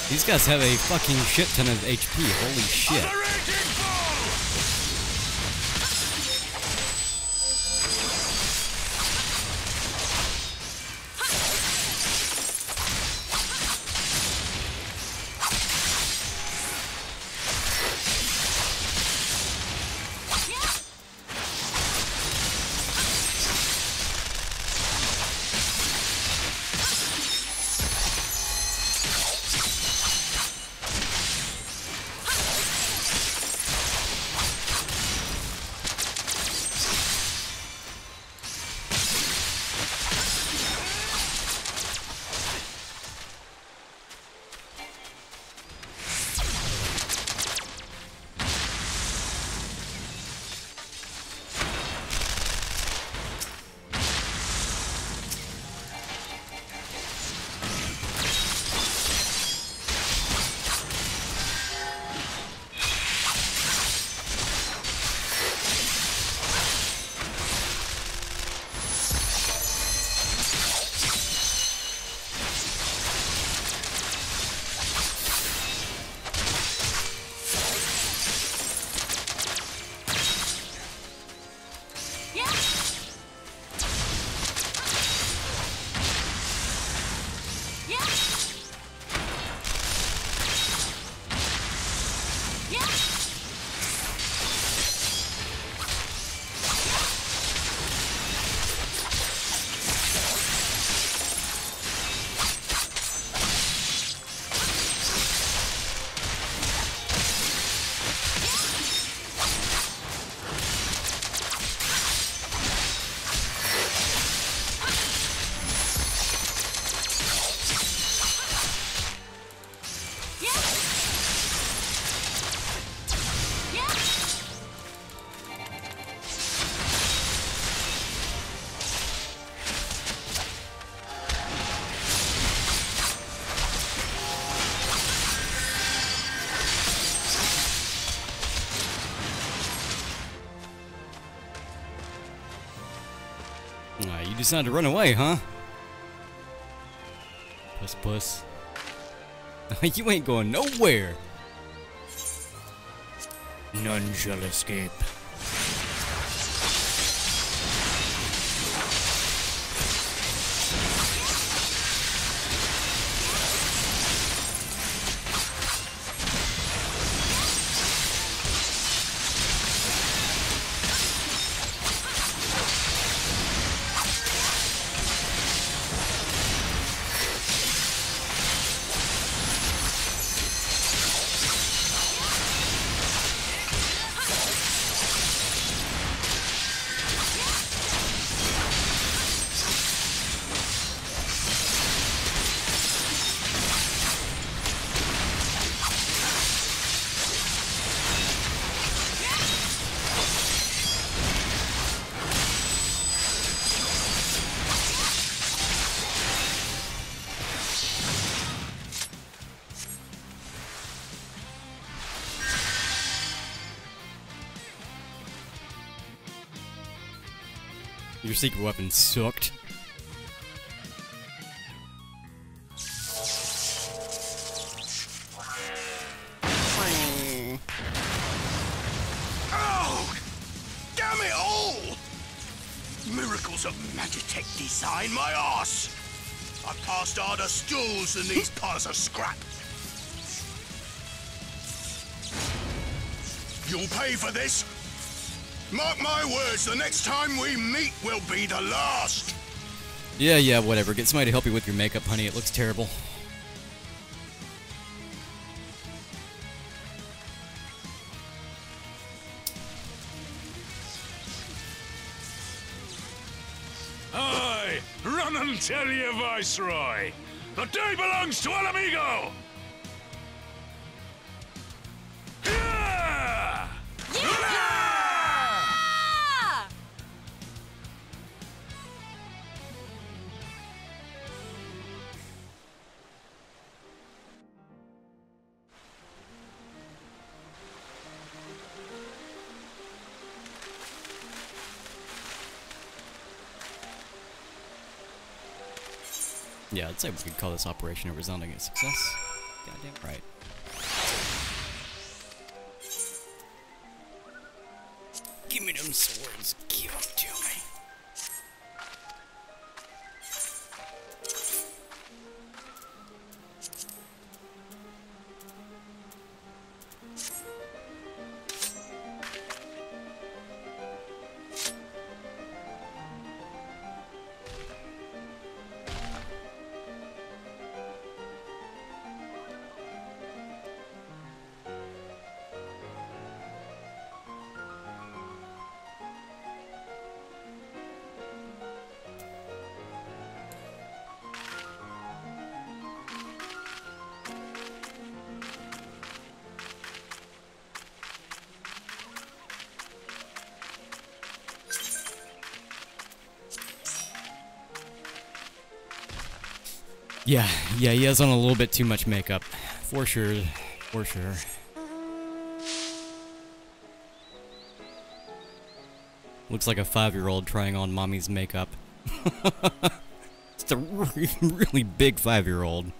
These guys have a fucking shit ton of HP. Holy shit. You decided to run away, huh? Puss. You ain't going nowhere. None shall escape. Your secret weapon sucked. Oh! Damn it all! Miracles of Magitech design, my arse! I passed harder stools than these piles of scrap. You'll pay for this. Mark my words, the next time we meet will be the last. Yeah, whatever. Get somebody to help you with your makeup, honey. It looks terrible. Aye, run and tell your viceroy. The day belongs to El Amigo. Yeah! Yeah, I'd say we could call this operation a resounding success. Goddamn right. Give me them swords. Give them to me. Yeah, he has on a little bit too much makeup. For sure, for sure. Looks like a 5-year-old trying on mommy's makeup. It's a really, really big 5-year-old.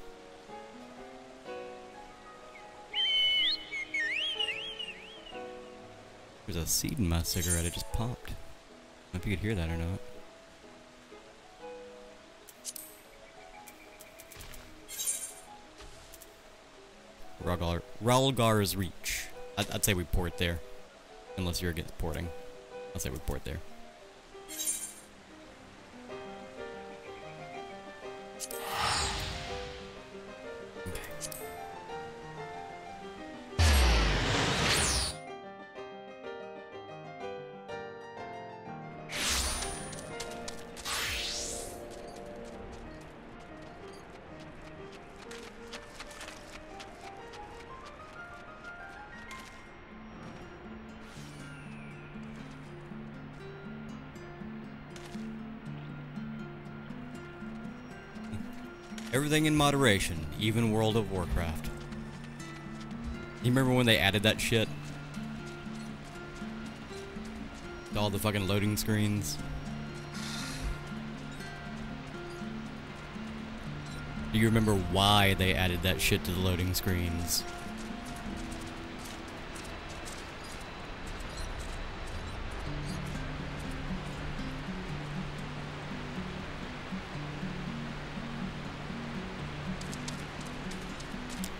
There's a seed in my cigarette, it just popped. I don't know if you could hear that or not. Ralgar's Reach. I'd say we port there. Unless you're against porting. I'll say we port there. Everything in moderation, even World of Warcraft. You remember when they added that shit? All the fucking loading screens. Do you remember why they added that shit to the loading screens?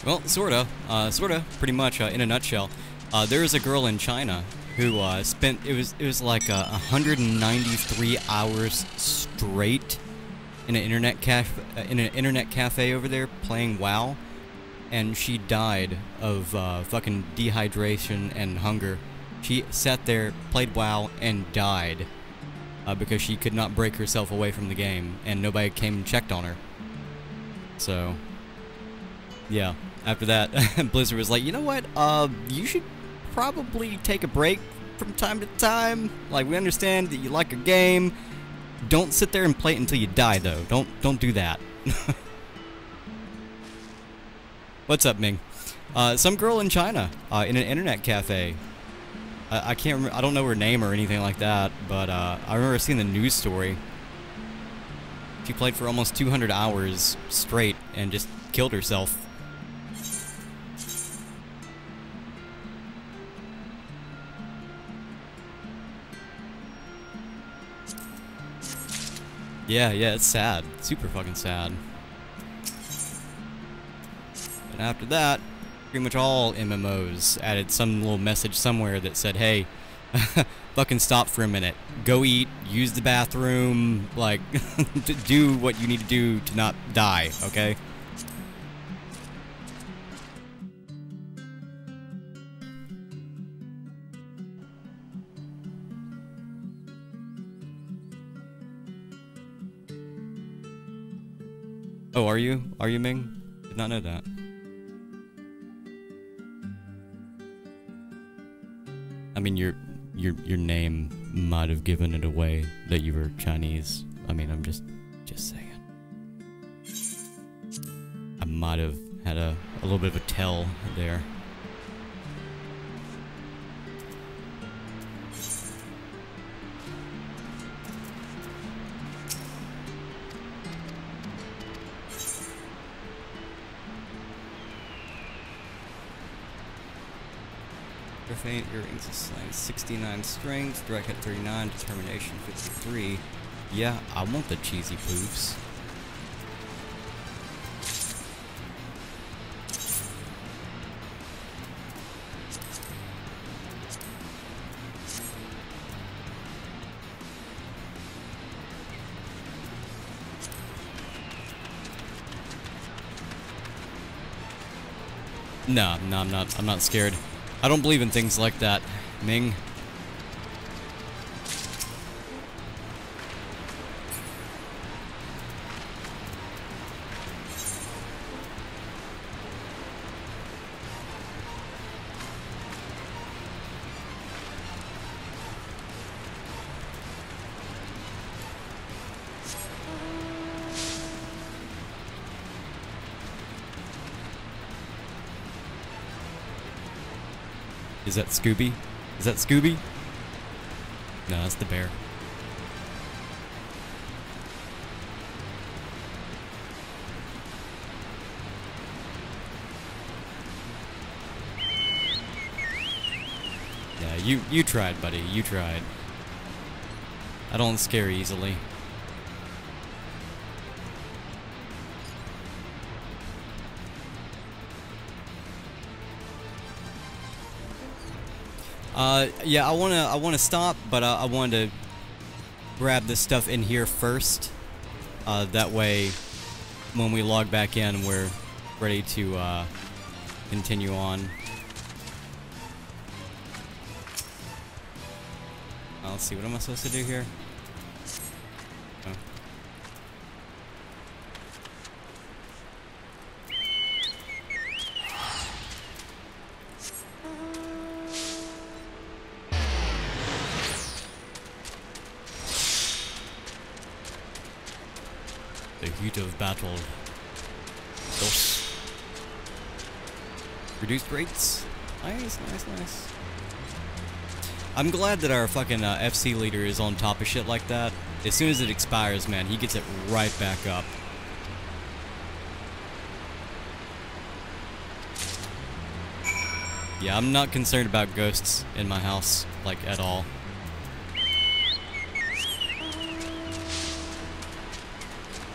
Well, sorta, pretty much, in a nutshell. There is a girl in China who spent it was like 193 hours straight in an internet cafe over there playing WoW, and she died of fucking dehydration and hunger. She sat there, played WoW, and died because she could not break herself away from the game, and nobody came and checked on her. So, yeah. After that, Blizzard was like, you know what, you should probably take a break from time to time. Like, we understand that you like a game. Don't sit there and play it until you die, though. Don't do that. What's up, Ming? Some girl in China, in an internet cafe, I can't. I don't know her name or anything like that, but I remember seeing the news story. She played for almost 200 hours straight and just killed herself. Yeah, it's sad. Super fucking sad. And after that, pretty much all MMOs added some little message somewhere that said, hey, fucking stop for a minute. Go eat, use the bathroom, like, do what you need to do to not die, okay? Oh, are you? Are you, Ming? Did not know that. I mean, your name might have given it away that you were Chinese. I mean, I'm just saying. I might have had a little bit of a tell there. Faint earrings is 69 strength, direct hit 39, determination 53. Yeah, I want the cheesy poofs. No, I'm not scared. I don't believe in things like that, Ming. Is that Scooby? Is that Scooby? No, that's the bear. Yeah, you tried, buddy. You tried. I don't scare easily. Yeah, I wanna stop, but I wanted to grab this stuff in here first. That way, when we log back in, we're ready to continue on. Let's see, what am I supposed to do here? Oh. The heat of battle. Dos. Reduced rates. Nice. I'm glad that our fucking FC leader is on top of shit like that. As soon as it expires, man, he gets it right back up. Yeah, I'm not concerned about ghosts in my house, like, at all.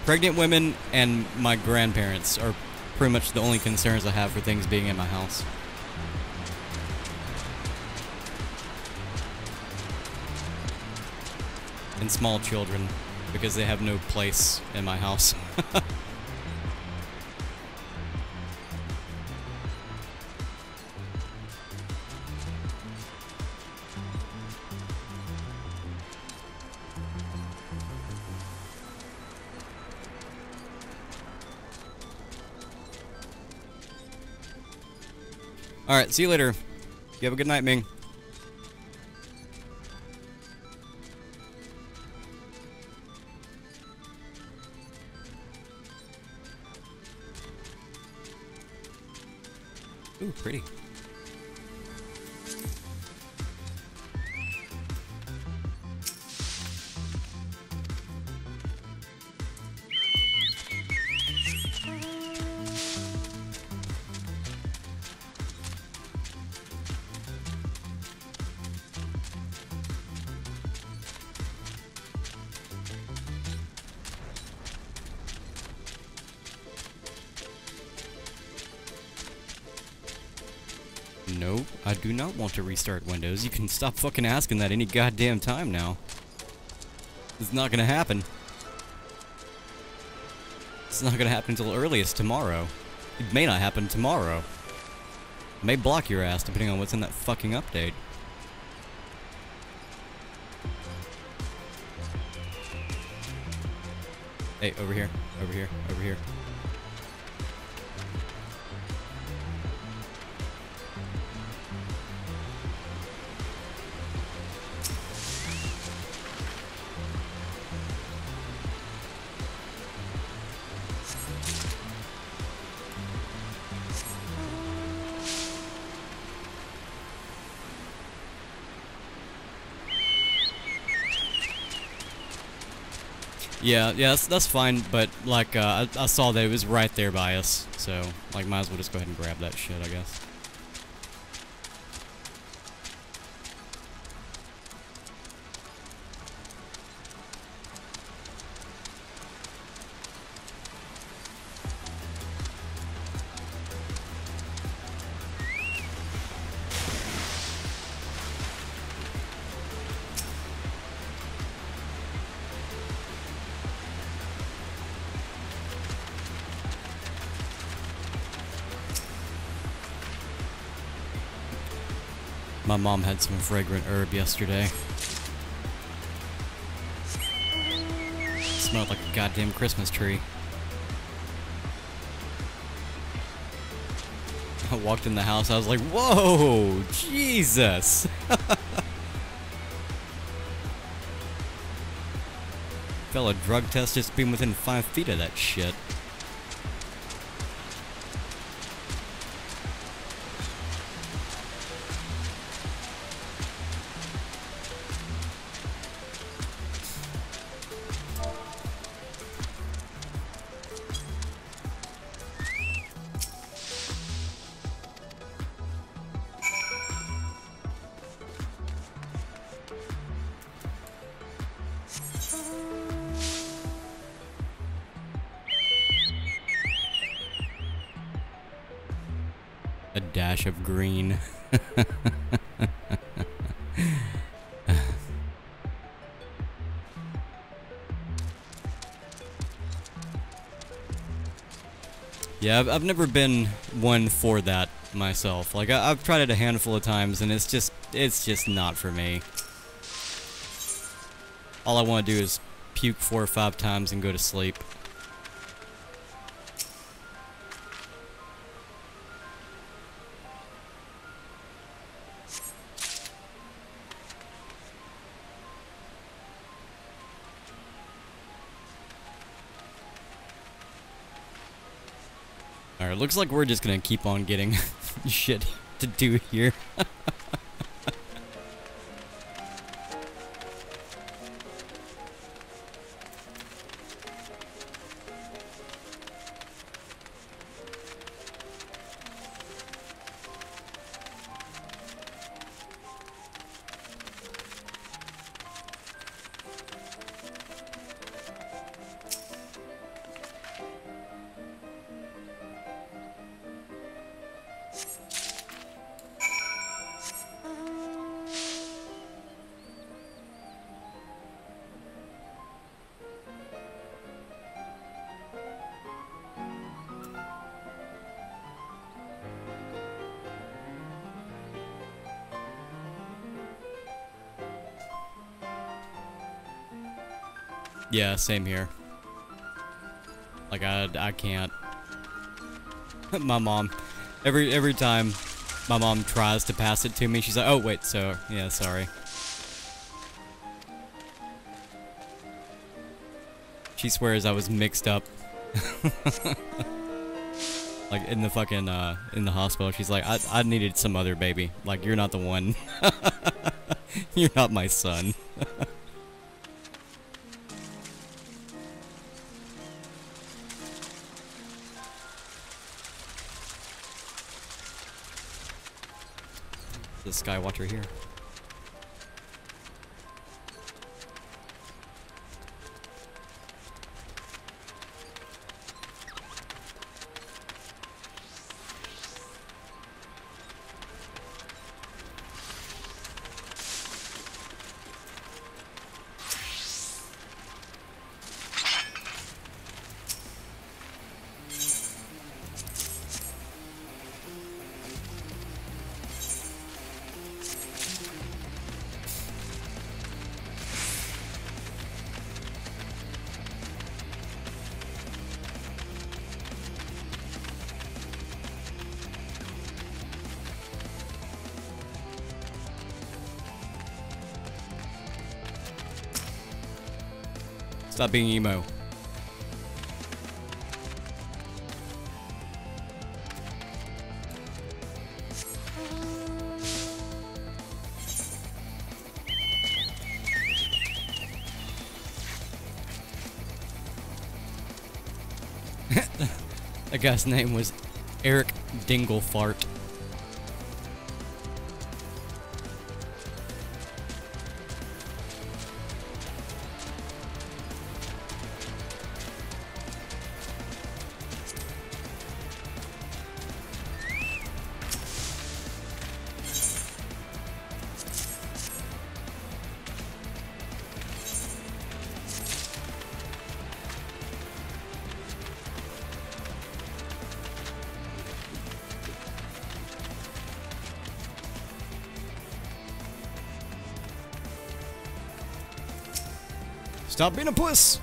Pregnant women and my grandparents are pretty much the only concerns I have for things being in my house. And small children, because they have no place in my house. Alright, see you later. You have a good night, Ming. Ooh, pretty. Nope, I do not want to restart Windows. You can stop fucking asking that any goddamn time now. It's not gonna happen. It's not gonna happen until earliest tomorrow. It may not happen tomorrow. It may block your ass depending on what's in that fucking update. Hey, over here, over here, over here. Yeah, that's fine, but, like, I saw that it was right there by us, so, like, might as well just go ahead and grab that shit, I guess. My mom had some fragrant herb yesterday. Smelled like a goddamn Christmas tree. I walked in the house, I was like, whoa, Jesus! Fell a drug test just being within 5 feet of that shit. A dash of green. Yeah, I've never been one for that myself. Like, I've tried it a handful of times, and it's just not for me. All I want to do is puke 4 or 5 times and go to sleep. Alright, looks like we're just gonna keep on getting shit to do here. Yeah, same here. Like, I can't. My mom, every time my mom tries to pass it to me, she's like, oh wait, so, yeah, sorry. She swears I was mixed up. Like, in the fucking, in the hospital, she's like, I needed some other baby. Like, you're not the one. You're not my son. The Skywatcher here. Stop being emo. That guy's name was Eric Dinglefart. Stop being a puss!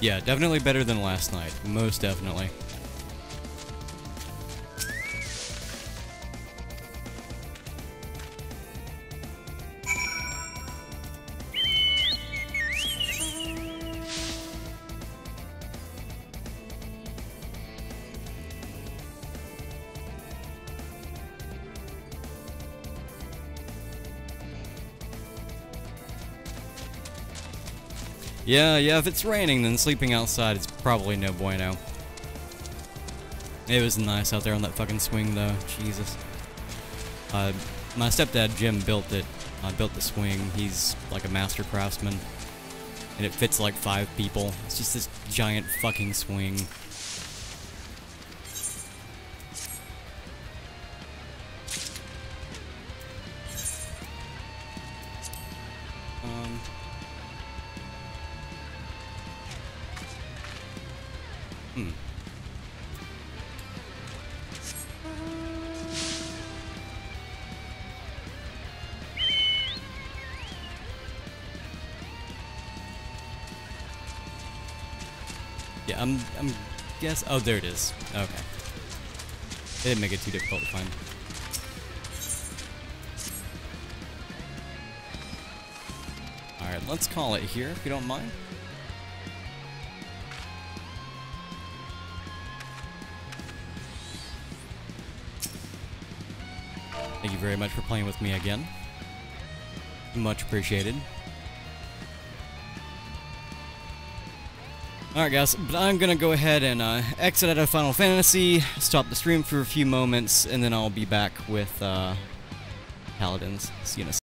Yeah, definitely better than last night. Most definitely. Yeah, if it's raining, then sleeping outside is probably no bueno. It was nice out there on that fucking swing, though. Jesus. My stepdad, Jim, built it. Built the swing. He's like a master craftsman. And it fits like 5 people. It's just this giant fucking swing. Yeah, I'm guess. Oh, there it is. Okay. It didn't make it too difficult to find. All right, let's call it here, if you don't mind. Thank you very much for playing with me again. Much appreciated. Alright guys, but I'm gonna go ahead and exit out of Final Fantasy, stop the stream for a few moments, and then I'll be back with Paladins. See you in a second.